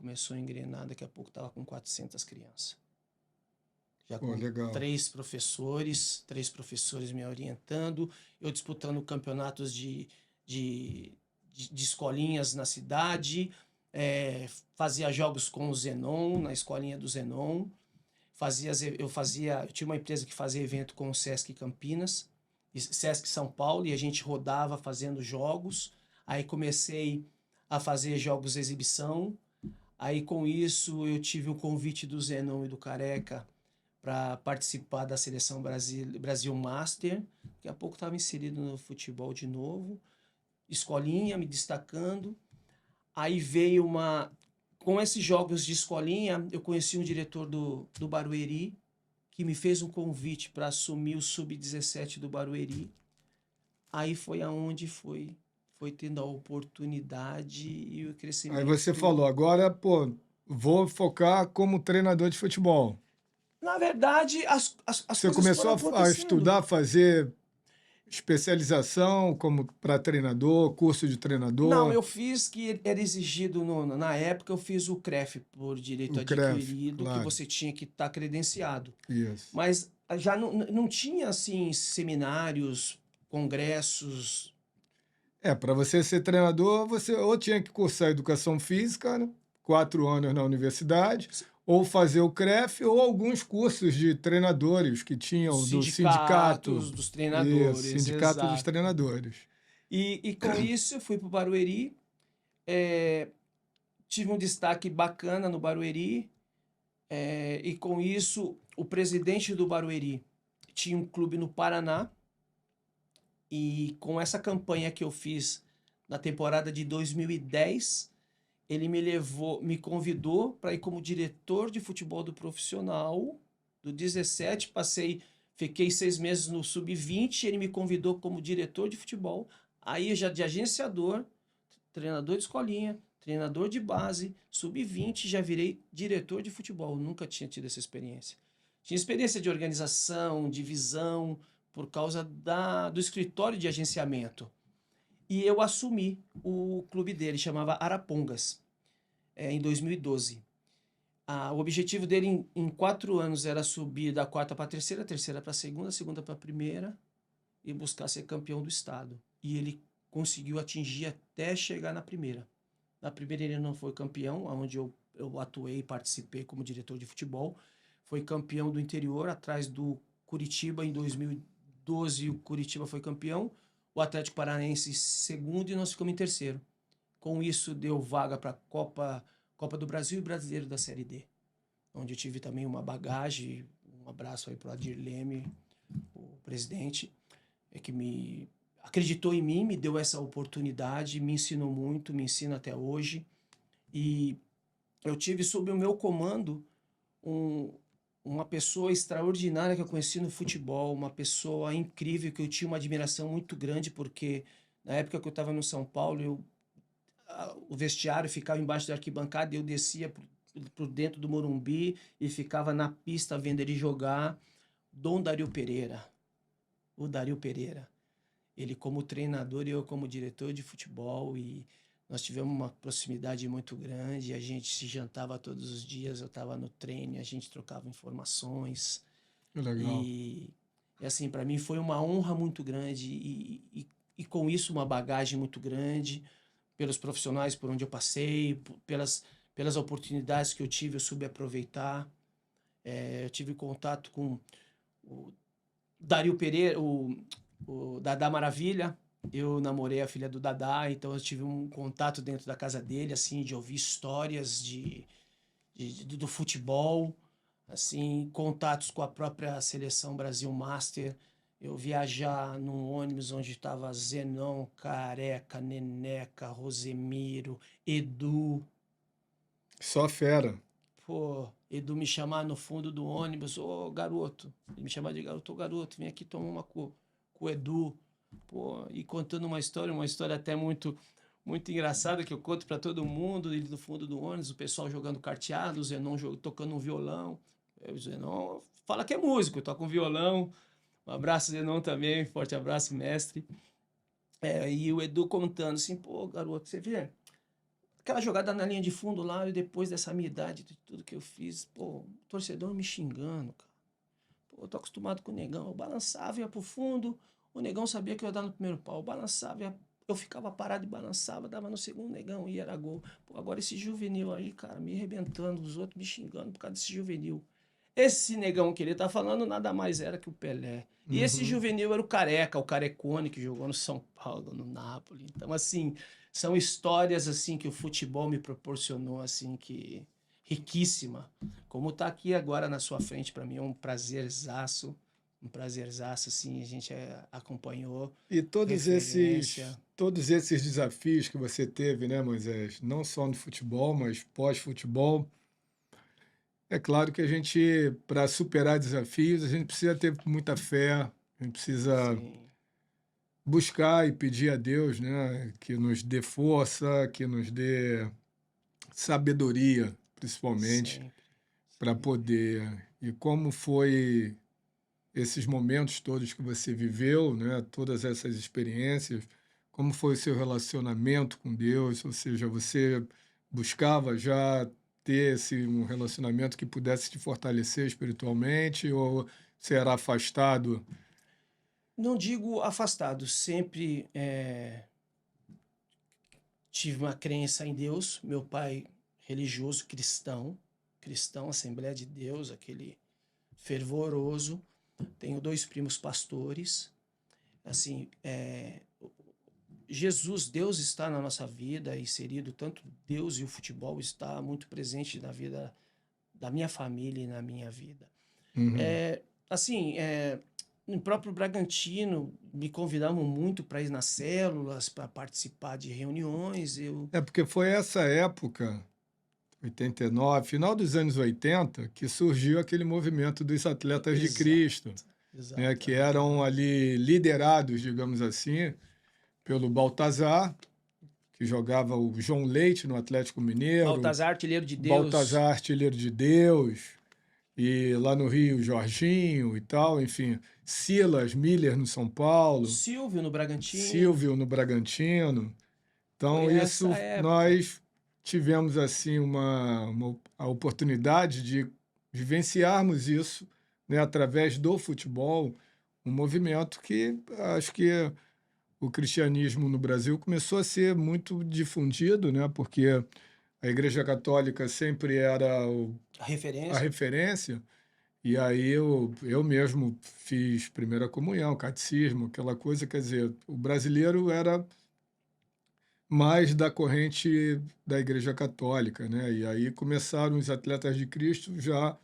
daqui a pouco estava com 400 crianças. Já Pô, com legal. três professores me orientando, eu disputando campeonatos de escolinhas na cidade, fazia jogos com o Zenon, na escolinha do Zenon, eu tinha uma empresa que fazia evento com o Sesc Campinas, e Sesc São Paulo, e a gente rodava fazendo jogos, aí comecei a fazer jogos de exibição, aí com isso eu tive o convite do Zenon e do Careca para participar da seleção Brasil Master. Daqui a pouco estava inserido no futebol de novo, escolinha, me destacando. Aí veio uma... Com esses jogos de escolinha, eu conheci um diretor do Barueri, que me fez um convite para assumir o Sub-17 do Barueri. Aí foi aonde foi tendo a oportunidade e o Aí crescimento. você falou, agora, pô, vou focar como treinador de futebol. Na verdade, as Você coisas começou foram a acontecendo. estudar, fazer especialização como para treinador, curso de Não, treinador, eu fiz que era exigido na época, eu fiz o CREF por direito o CREF, adquirido, que claro. você tinha que estar credenciado. Isso. Mas já não tinha assim seminários, congressos. Para você ser treinador, você ou tinha que cursar educação física, né? 4 anos na universidade, ou fazer o CREF, ou alguns cursos de treinadores que tinham do sindicato. Sindicatos dos Isso, treinadores, sindicato dos exato. treinadores. E com isso eu fui para o Barueri, tive um destaque bacana no Barueri, e com isso o presidente do Barueri tinha um clube no Paraná, e com essa campanha que eu fiz na temporada de 2010, ele me convidou para ir como diretor de futebol do profissional, do 17, fiquei 6 meses no sub-20, ele me convidou como diretor de futebol, aí já de agenciador, treinador de escolinha, treinador de base, sub-20, já virei diretor de futebol, nunca tinha tido essa experiência. Tinha experiência de organização, de visão, por causa do escritório de agenciamento. E eu assumi o clube dele, chamava Arapongas, em 2012. O objetivo dele em 4 anos era subir da quarta para a terceira para a segunda para a primeira e buscar ser campeão do estado. E ele conseguiu atingir até chegar na primeira. Na primeira ele não foi campeão, onde eu atuei e participei como diretor de futebol. Foi campeão do interior, atrás do Curitiba em 2012, o Curitiba foi campeão. O Atlético Paranaense segundo e nós ficamos em terceiro. Com isso deu vaga para a Copa do Brasil e Brasileiro da Série D, onde eu tive também uma bagagem. Um abraço aí para o Adir Leme, o presidente, que me acreditou em mim, me deu essa oportunidade, me ensinou muito, me ensina até hoje. E eu tive sob o meu comando uma pessoa extraordinária que eu conheci no futebol, uma pessoa incrível que eu tinha uma admiração muito grande, porque na época que eu estava no São Paulo, o vestiário ficava embaixo da arquibancada e eu descia por dentro do Morumbi e ficava na pista vendo ele jogar. Dom Dario Pereira, o Dario Pereira, ele como treinador e eu como diretor de futebol, e nós tivemos uma proximidade muito grande, a gente se jantava todos os dias, eu estava no treino, a gente trocava informações. Legal. E assim, para mim foi uma honra muito grande e com isso uma bagagem muito grande, pelos profissionais por onde eu passei, pelas oportunidades que eu tive, eu soube aproveitar. Eu tive contato com o Dario Pereira, o Dadá Maravilha. Eu namorei a filha do Dadá, então eu tive um contato dentro da casa dele, assim, de ouvir histórias do futebol, assim, contatos com a própria seleção Brasil Master. Eu viajar num ônibus onde estava Zenon, Careca, Neneca, Rosemiro, Edu. Só fera. Pô, Edu me chamar no fundo do ônibus, ô garoto, ele me chamava de garoto, ô garoto, vem aqui tomar uma com o Edu. Pô, e contando uma história até muito engraçada que eu conto para todo mundo, ele no fundo do ônibus, o pessoal jogando carteado, o Zenon tocando um violão. O Zenon fala que é músico, toca um violão. Um abraço, Zenon, também, forte abraço, mestre. E o Edu contando assim, pô, garoto, você vê, aquela jogada na linha de fundo lá, e depois dessa minha idade, de tudo que eu fiz, pô, o torcedor me xingando, cara. Pô, eu tô acostumado com o negão. Eu balançava, ia pro fundo, o negão sabia que eu ia dar no primeiro pau. Eu balançava, eu ficava parado e balançava, dava no segundo negão e era gol. Pô, agora esse juvenil aí, cara, me arrebentando, os outros me xingando por causa desse juvenil. Esse negão que ele tá falando nada mais era que o Pelé. E esse Uhum. juvenil era o Careca, o Carecone, que jogou no São Paulo, no Napoli. Então, assim, são histórias assim que o futebol me proporcionou, assim, que riquíssima. Como tá aqui agora na sua frente, para mim é um prazerzaço, assim, a gente acompanhou, E referência. todos esses desafios que você teve, né, Moisés? Não só no futebol, mas pós-futebol. É claro que a gente, para superar desafios, a gente precisa ter muita fé, a gente precisa Sim, buscar e pedir a Deus, né, que nos dê força, que nos dê sabedoria, principalmente, sempre, para sempre. poder. E como foi esses momentos todos que você viveu, né, todas essas experiências, como foi o seu relacionamento com Deus, ou seja, você buscava já ter um relacionamento que pudesse te fortalecer espiritualmente, ou você era afastado? Não digo afastado, sempre tive uma crença em Deus. Meu pai religioso, cristão, Assembleia de Deus, aquele fervoroso. Tenho dois primos pastores. Assim, Jesus, Deus está na nossa vida, inserido, tanto Deus e o futebol está muito presente na vida da minha família e na minha vida. Uhum. É, assim, no próprio Bragantino, me convidavam muito para ir nas células, para participar de reuniões. É porque foi essa época, 89, final dos anos 80, que surgiu aquele movimento dos Atletas de Cristo, Exato, né, que exato. eram Aham. ali liderados, digamos assim, pelo Baltazar, que jogava o João Leite no Atlético Mineiro, Baltazar, artilheiro de Deus. Baltazar Artilheiro de Deus, e lá no Rio, Jorginho e tal, enfim, Silas Miller no São Paulo, Silvio no Bragantino. Silvio no Bragantino. Foi Então, essa isso época. nós tivemos assim a oportunidade de vivenciarmos isso, né, através do futebol, um movimento que acho que o cristianismo no Brasil começou a ser muito difundido, né, porque a Igreja Católica sempre era A a referência. referência, e aí eu mesmo fiz primeira comunhão, catecismo, aquela coisa, quer dizer, o brasileiro era mais da corrente da Igreja Católica, né? E aí começaram os Atletas de Cristo já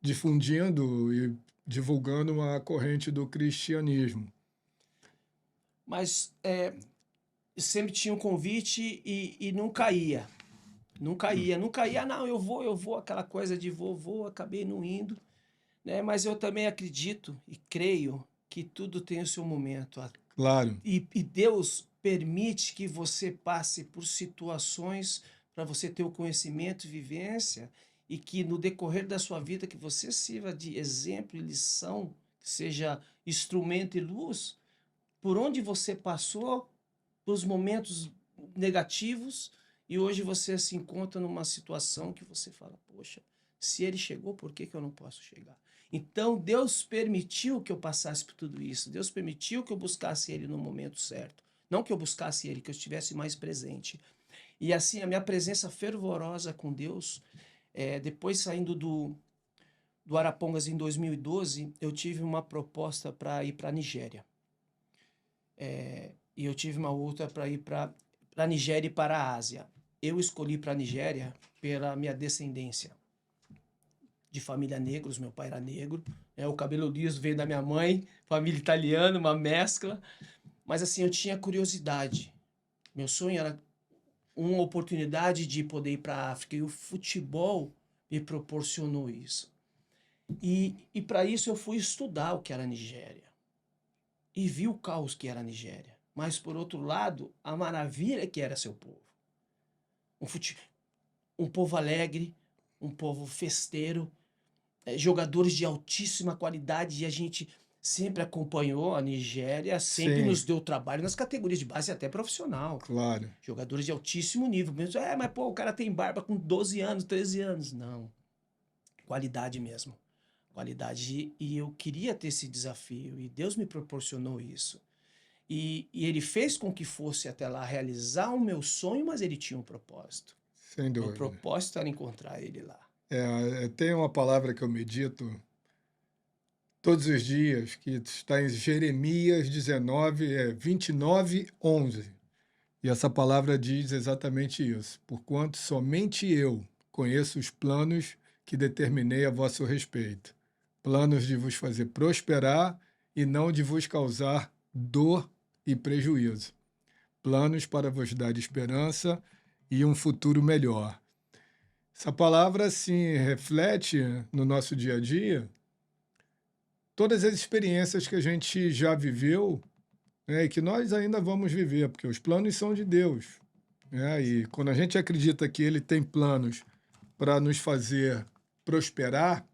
difundindo e divulgando a corrente do cristianismo. Mas sempre tinha um convite e nunca ia. Nunca ia, nunca ia. Não, eu vou, aquela coisa de vou, acabei não indo. Né? Mas eu também acredito e creio que tudo tem o seu momento. Claro, E Deus permite que você passe por situações para você ter o conhecimento e vivência e que no decorrer da sua vida que você sirva de exemplo e lição, que seja instrumento e luz, por onde você passou, pelos momentos negativos, e hoje você se encontra numa situação que você fala, poxa, se ele chegou, por que eu não posso chegar? Então Deus permitiu que eu passasse por tudo isso. Deus permitiu que eu buscasse Ele no momento certo. Não que eu buscasse Ele, que eu estivesse mais presente. E assim, a minha presença fervorosa com Deus, depois saindo do Arapongas em 2012, eu tive uma proposta para ir para a Nigéria. E eu tive uma outra para ir para a Nigéria e para a Ásia. Eu escolhi para a Nigéria pela minha descendência de família negros, meu pai era negro, o cabelo liso veio da minha mãe, família italiana, uma mescla, mas assim, eu tinha curiosidade. Meu sonho era uma oportunidade de poder ir para a África e o futebol me proporcionou isso. E para isso eu fui estudar o que era a Nigéria e vi o caos que era a Nigéria. Mas por outro lado, a maravilha que era seu povo. Um, fute... um povo alegre, um povo festeiro, jogadores de altíssima qualidade e a gente sempre acompanhou a Nigéria, sempre Sim, nos deu trabalho nas categorias de base até profissional. claro. Jogadores de altíssimo nível. Mesmo, mas pô, o cara tem barba com 12 anos, 13 anos. Não, qualidade mesmo. Qualidade. E eu queria ter esse desafio, e Deus me proporcionou isso. E ele fez com que fosse até lá realizar o meu sonho, mas ele tinha um propósito. Sem Meu dúvida. propósito era encontrar ele lá. Tem uma palavra que eu medito todos os dias, que está em Jeremias 19, 29, 11. E essa palavra diz exatamente isso. Porquanto somente eu conheço os planos que determinei a vosso respeito. Planos de vos fazer prosperar e não de vos causar dor e prejuízo. Planos para vos dar esperança e um futuro melhor. Essa palavra, assim, reflete no nosso dia a dia todas as experiências que a gente já viveu, né, e que nós ainda vamos viver, porque os planos são de Deus. Né? E quando a gente acredita que Ele tem planos para nos fazer prosperar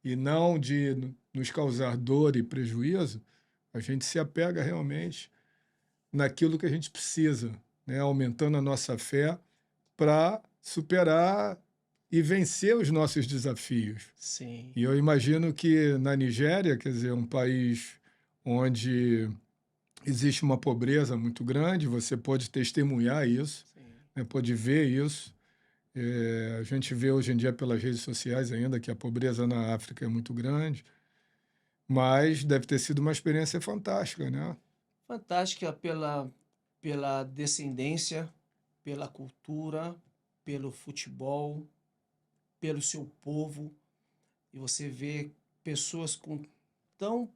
e não de nos causar dor e prejuízo, a gente se apega realmente naquilo que a gente precisa, né? Aumentando a nossa fé para superar e vencer os nossos desafios. Sim, E eu imagino que na Nigéria, quer dizer, um país onde existe uma pobreza muito grande, você pode testemunhar isso, sim. né, pode ver isso. A gente vê hoje em dia pelas redes sociais ainda que a pobreza na África é muito grande, mas deve ter sido uma experiência fantástica, né? Fantástica pela descendência, pela cultura, pelo futebol, pelo seu povo. E você vê pessoas com tão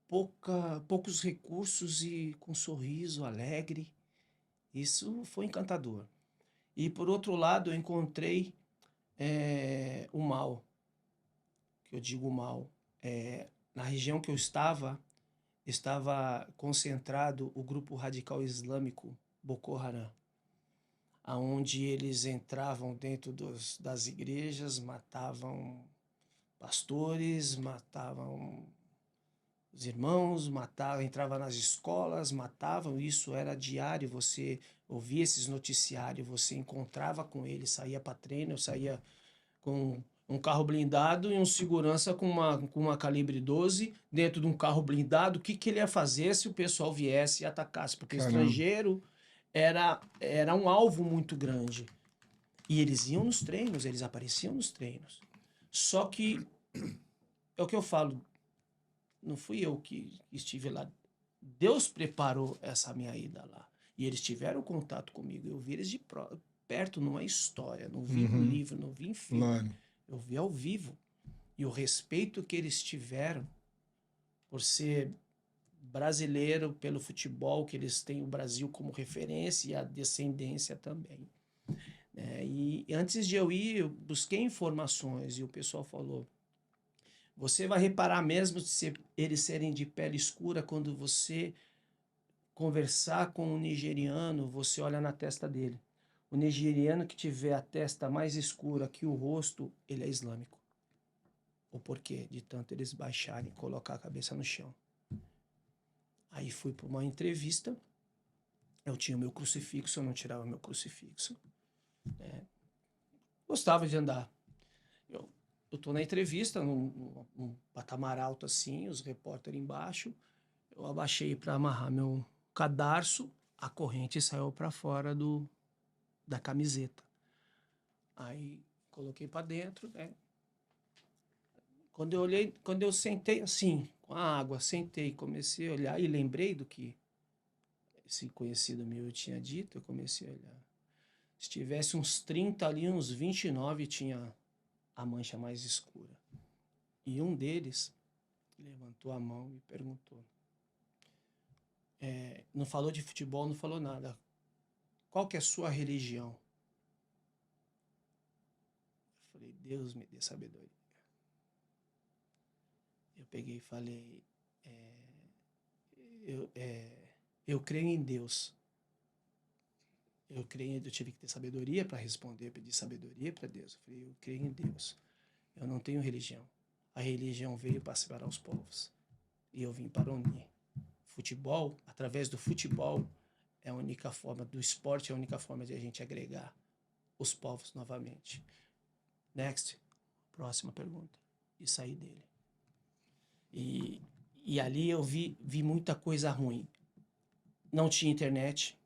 poucos recursos e com um sorriso alegre. Isso foi encantador. E por outro lado, eu encontrei o mal, que eu digo mal. Na região que eu estava concentrado o grupo radical islâmico Boko Haram, aonde eles entravam dentro das igrejas, matavam pastores, matavam os irmãos, matavam, entravam nas escolas, matavam. Isso era diário. Você ouvia esses noticiários, você encontrava com eles, saía para treino, eu saía com um carro blindado e um segurança com uma calibre 12 dentro de um carro blindado. O que, que ele ia fazer se o pessoal viesse e atacasse? Porque o Caramba, estrangeiro era um alvo muito grande. E eles iam nos treinos, eles apareciam nos treinos. Só que é o que eu falo, não fui eu que estive lá. Deus preparou essa minha ida lá. E eles tiveram contato comigo. Eu vi eles de perto numa história. Não vi no uhum, livro, não vi em filme. claro, Eu vi ao vivo. E o respeito que eles tiveram por ser brasileiro, pelo futebol, que eles têm o Brasil como referência e a descendência também. E antes de eu ir, eu busquei informações e o pessoal falou: você vai reparar mesmo se eles serem de pele escura quando você conversar com um nigeriano, você olha na testa dele. O nigeriano que tiver a testa mais escura que o rosto, ele é islâmico. O porquê? De tanto eles baixarem e colocar a cabeça no chão. Aí fui para uma entrevista, eu tinha o meu crucifixo, eu não tirava meu crucifixo. Gostava de andar. Eu tô na entrevista, num patamar alto assim, os repórteres embaixo. Eu abaixei para amarrar meu cadarço, a corrente saiu para fora da camiseta. Aí coloquei para dentro, né? Quando eu sentei assim, com a água, sentei, comecei a olhar e lembrei do que esse conhecido meu tinha dito, eu comecei a olhar. Se tivesse uns 30 ali, uns 29 tinha a mancha mais escura. E um deles levantou a mão e perguntou. Não falou de futebol, não falou nada. Qual que é a sua religião? Eu falei, Deus me dê sabedoria. Eu peguei e falei, eu creio em Deus. Eu tive que ter sabedoria para responder, pedir sabedoria para Deus. Eu falei, eu creio em Deus. Eu não tenho religião. A religião veio para separar os povos. e eu vim para unir. Futebol, através do futebol, é a única forma, do esporte é a única forma de a gente agregar os povos novamente. Next, próxima pergunta. E sair dele. E ali eu vi muita coisa ruim. Não tinha internet,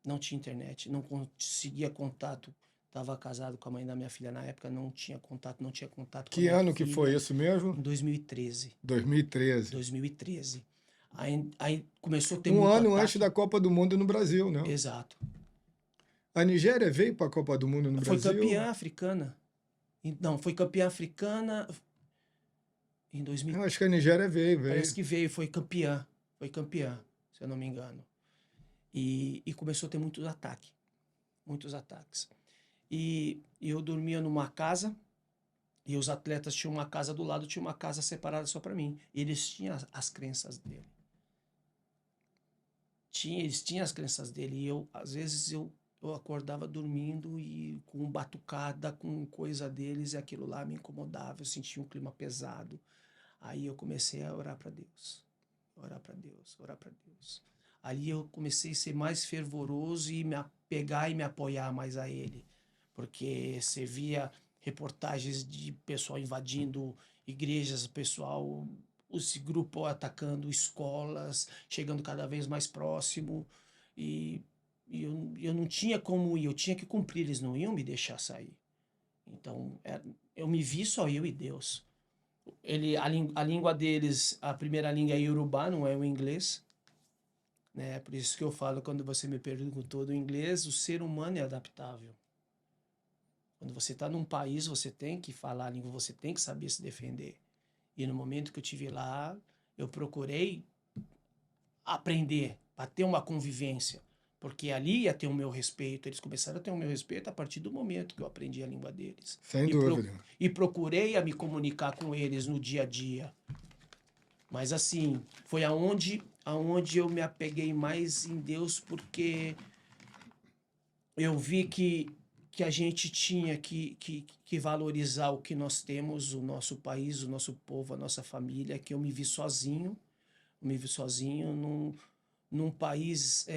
não conseguia contato. Estava casado com a mãe da minha filha na época, não tinha contato com a Que minha ano que filha. foi isso mesmo? Em 2013. 2013. Aí começou a ter Um muito ano ataque. antes da Copa do Mundo no Brasil, né? Exato. A Nigéria veio para a Copa do Mundo no Foi Brasil? campeã africana. Não, foi campeã africana em 2000. Eu acho que a Nigéria veio. Parece que veio, foi campeã, se eu não me engano. E começou a ter muitos ataques. E eu dormia numa casa, e os atletas tinham uma casa do lado, tinha uma casa separada só para mim. E eles tinham as crenças dele. Eles tinham as crenças dele, e às vezes eu acordava dormindo e com batucada, com coisa deles, e aquilo lá me incomodava, eu sentia um clima pesado. Aí eu comecei a orar para Deus. Ali eu comecei a ser mais fervoroso e me apegar e me apoiar mais a Ele. Porque você via reportagens de pessoal invadindo igrejas, pessoal, esse grupo atacando escolas, chegando cada vez mais próximo. E eu não tinha como ir, eu tinha que cumprir, eles não iam me deixar sair. Então, eu me vi só eu e Deus. A língua deles, a primeira língua é Yorubá, não é o inglês. Né? Por isso que eu falo, quando você me perguntou do inglês, o ser humano é adaptável. Quando você está num país, você tem que falar a língua, você tem que saber se defender. E no momento que eu estive lá, eu procurei aprender, para ter uma convivência. Porque ali ia ter o meu respeito. Eles começaram a ter o meu respeito a partir do momento que eu aprendi a língua deles. Sem dúvida. E procurei a me comunicar com eles no dia a dia. Mas assim, foi aonde eu me apeguei mais em Deus, porque eu vi que a gente tinha que valorizar o que nós temos, o nosso país, o nosso povo, a nossa família, que eu me vi sozinho num país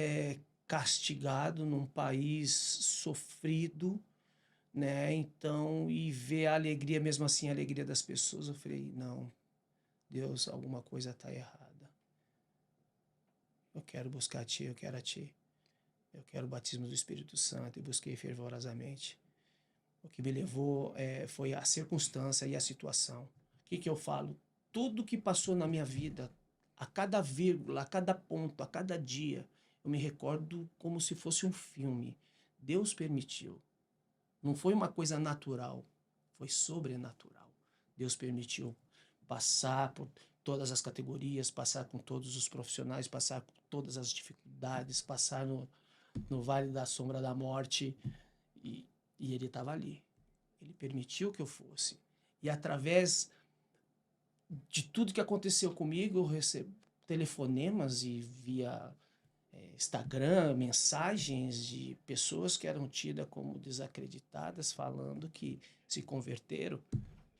castigado, num país sofrido, né? Então, e ver a alegria, mesmo assim, a alegria das pessoas, eu falei, não, Deus, alguma coisa está errada. Eu quero buscar a Ti, eu quero a Ti. Eu quero o batismo do Espírito Santo, e busquei fervorosamente. O que me levou foi a circunstância e a situação. O que eu falo? Tudo que passou na minha vida, a cada vírgula, a cada ponto, a cada dia, eu me recordo como se fosse um filme. Deus permitiu. Não foi uma coisa natural, foi sobrenatural. Deus permitiu passar por todas as categorias, passar com todos os profissionais, passar com todas as dificuldades, passar no Vale da Sombra da Morte, e Ele estava ali. Ele permitiu que eu fosse. E através de tudo que aconteceu comigo, eu recebo telefonemas e via Instagram, mensagens de pessoas que eram tidas como desacreditadas, falando que se converteram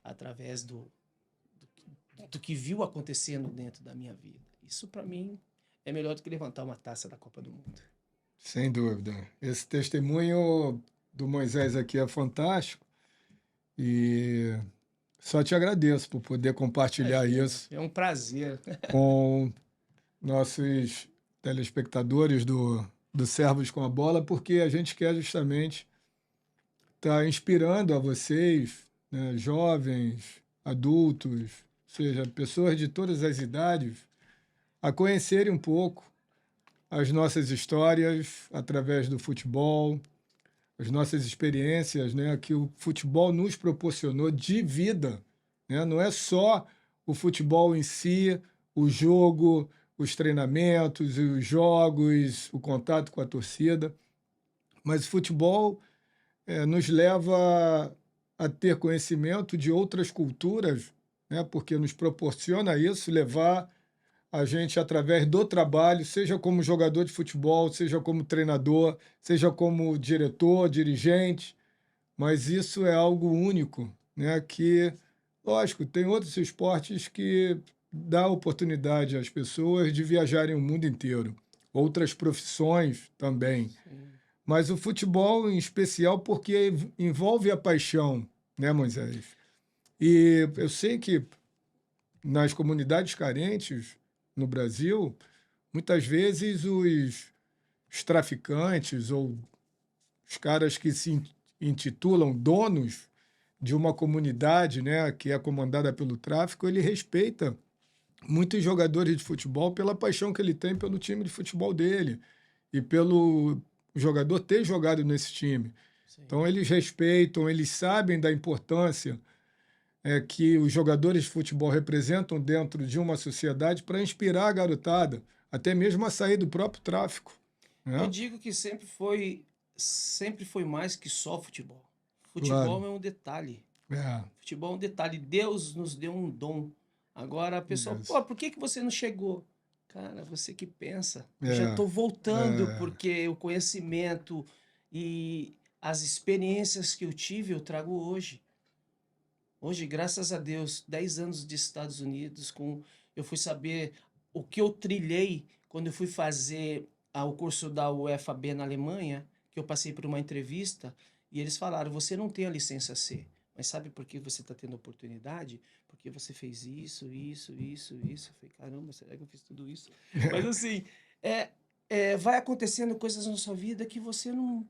através do que viu acontecendo dentro da minha vida. Isso, para mim, é melhor do que levantar uma taça da Copa do Mundo. Sem dúvida. Esse testemunho do Moisés aqui é fantástico e só te agradeço por poder compartilhar isso. É um prazer. Com nossos telespectadores do Servos com a Bola, porque a gente quer justamente estar inspirando a vocês, né, jovens, adultos, ou seja, pessoas de todas as idades, a conhecerem um pouco as nossas histórias através do futebol, as nossas experiências, né, que o futebol nos proporcionou de vida, né? Não é só o futebol em si, o jogo, os treinamentos, os jogos, o contato com a torcida, mas o futebol nos leva a ter conhecimento de outras culturas, né? Porque nos proporciona isso, levar a gente através do trabalho, seja como jogador de futebol, seja como treinador, seja como diretor, dirigente, mas isso é algo único, né? Que, lógico, tem outros esportes que dá oportunidade às pessoas de viajarem o mundo inteiro. Outras profissões também. Sim. Mas o futebol em especial porque envolve a paixão, né, Moisés? E eu sei que nas comunidades carentes no Brasil, muitas vezes os traficantes ou os caras que se intitulam donos de uma comunidade, né, que é comandada pelo tráfico, ele respeita muitos jogadores de futebol pela paixão que ele tem pelo time de futebol dele e pelo jogador ter jogado nesse time. Sim. Então eles respeitam, eles sabem da importância que os jogadores de futebol representam dentro de uma sociedade para inspirar a garotada, até mesmo a sair do próprio tráfico, Eu né? digo que sempre foi mais que só futebol. Claro. Futebol é um detalhe. É, Futebol é um detalhe. Deus nos deu um dom. Agora a pessoa, yes. pô, por que que você não chegou? Cara, você que pensa. Eu já É, estou voltando é, porque o conhecimento e as experiências que eu tive eu trago hoje. Hoje, graças a Deus, 10 anos de Estados Unidos, eu fui saber o que eu trilhei quando eu fui fazer o curso da UFAB na Alemanha, que eu passei por uma entrevista, e eles falaram, você não tem a licença C, mas sabe por que você está tendo oportunidade? Porque você fez isso, isso, isso, isso. Eu falei, caramba, será que eu fiz tudo isso? Mas assim, vai acontecendo coisas na sua vida que você não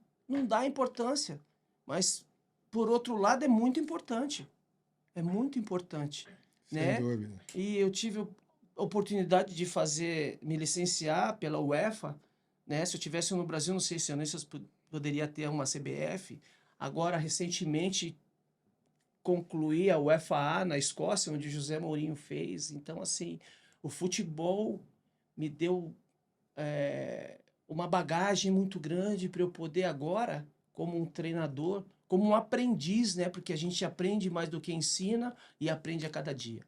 dá importância, mas por outro lado é muito importante. É muito importante, sem né? dúvida. E eu tive a oportunidade de me licenciar pela UEFA, né? Se eu tivesse no Brasil, não sei se eu nem poderia ter uma CBF. Agora, recentemente, concluí a UEFA na Escócia, onde José Mourinho fez. Então, assim, o futebol me deu uma bagagem muito grande para eu poder agora, como um treinador, como um aprendiz, né? Porque a gente aprende mais do que ensina e aprende a cada dia.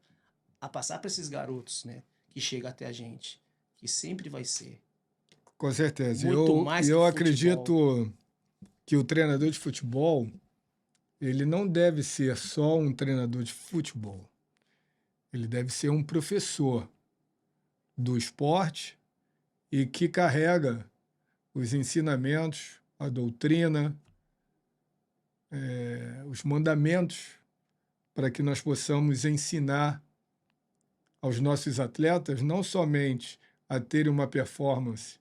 A passar para esses garotos, né? Que chega até a gente. Que sempre vai ser Com certeza. muito mais que Eu futebol. acredito que o treinador de futebol, ele não deve ser só um treinador de futebol. Ele deve ser um professor do esporte e que carrega os ensinamentos, a doutrina, os mandamentos para que nós possamos ensinar aos nossos atletas não somente a ter uma performance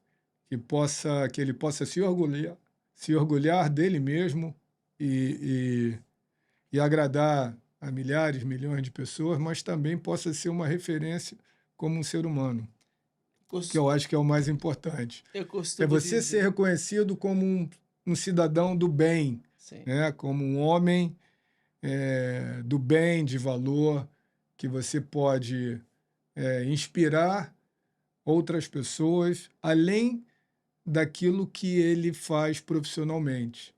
que ele possa se orgulhar dele mesmo e agradar a milhares, milhões de pessoas, mas também possa ser uma referência como um ser humano, que eu acho que é o mais importante. Eu É costumo você ser dizer. reconhecido como um cidadão do bem, Sim. né? Como um homem do bem, de valor, que você pode inspirar outras pessoas, além daquilo que ele faz profissionalmente,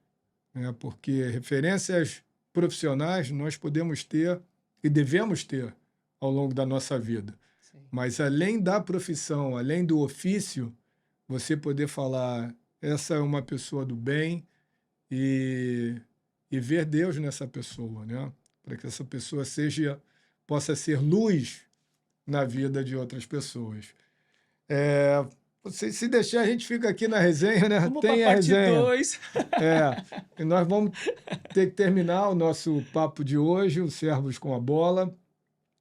né? Porque referências profissionais nós podemos ter e devemos ter ao longo da nossa vida. Sim. Mas além da profissão, além do ofício, você poder falar, essa é uma pessoa do bem e ver Deus nessa pessoa, né? Para que essa pessoa possa ser luz na vida de outras pessoas. Se deixar, a gente fica aqui na resenha, né? Vamos para a Tem a parte resenha. 2. E nós vamos ter que terminar o nosso papo de hoje, o Servos com a Bola.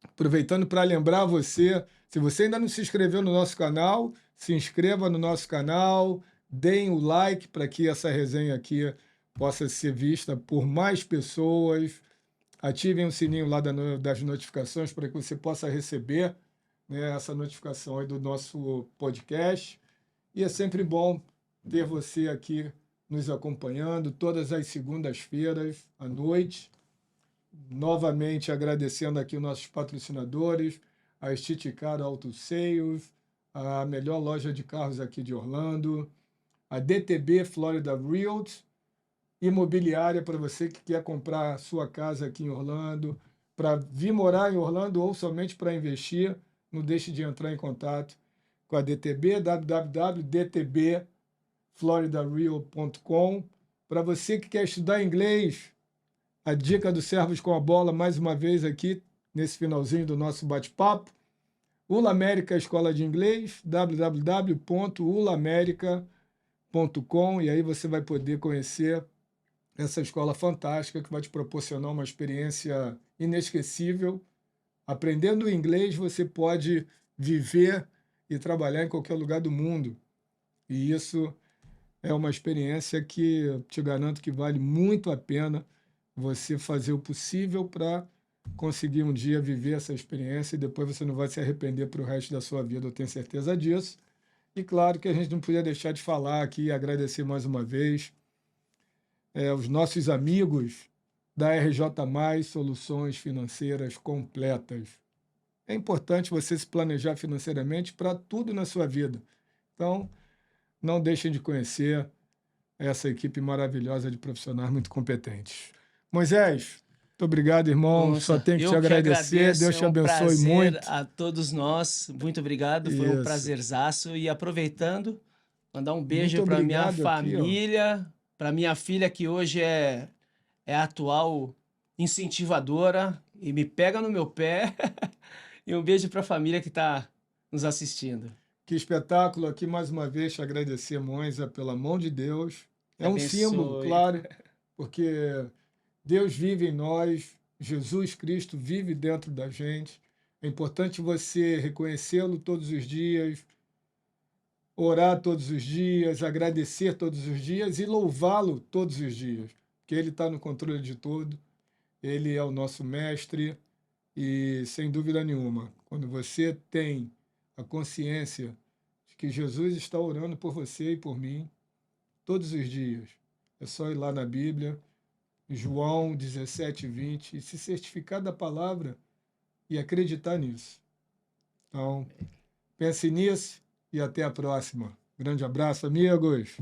Aproveitando para lembrar você, se você ainda não se inscreveu no nosso canal, se inscreva no nosso canal, deem o like para que essa resenha aqui possa ser vista por mais pessoas. Ativem o sininho lá das notificações para que você possa receber, né, essa notificação aí do nosso podcast. E é sempre bom ter você aqui nos acompanhando todas as segundas-feiras à noite. Novamente agradecendo aqui os nossos patrocinadores, a Estiticar Auto Sales, a melhor loja de carros aqui de Orlando, a DTB Florida Realty, imobiliária para você que quer comprar sua casa aqui em Orlando, para vir morar em Orlando ou somente para investir, não deixe de entrar em contato com a DTB, www.dtbfloridareal.com. Para você que quer estudar inglês, a dica do Servos com a Bola, mais uma vez aqui, nesse finalzinho do nosso bate-papo. ULA América Escola de Inglês, www.ulamerica.com, e aí você vai poder conhecer essa escola fantástica que vai te proporcionar uma experiência inesquecível. Aprendendo inglês, você pode viver e trabalhar em qualquer lugar do mundo. E isso é uma experiência que eu te garanto que vale muito a pena você fazer o possível para conseguir um dia viver essa experiência e depois você não vai se arrepender para o resto da sua vida, eu tenho certeza disso. E claro que a gente não podia deixar de falar aqui e agradecer mais uma vez os nossos amigos da RJ+, Soluções Financeiras Completas. É importante você se planejar financeiramente para tudo na sua vida. Então, não deixem de conhecer essa equipe maravilhosa de profissionais muito competentes. Moisés, muito obrigado, irmão. Só Nossa, tenho que te eu que agradecer. agradeço, Deus é te um abençoe prazer muito. a todos nós. Muito obrigado, foi um Isso. prazerzaço. E aproveitando, mandar um Muito beijo para minha obrigado aqui, ó. família, para minha filha que hoje é a atual incentivadora e me pega no meu pé. E um beijo para a família que está nos assistindo. Que espetáculo aqui, mais uma vez, te agradecer, Moisa, pela mão de Deus. Te É um símbolo, abençoe. claro, porque Deus vive em nós, Jesus Cristo vive dentro da gente. É importante você reconhecê-lo todos os dias, orar todos os dias, agradecer todos os dias e louvá-lo todos os dias, porque Ele está no controle de tudo, Ele é o nosso mestre e, sem dúvida nenhuma, quando você tem a consciência de que Jesus está orando por você e por mim todos os dias, é só ir lá na Bíblia, João 17:20, e se certificar da palavra e acreditar nisso. Então, pense nisso e até a próxima. Grande abraço, amigos!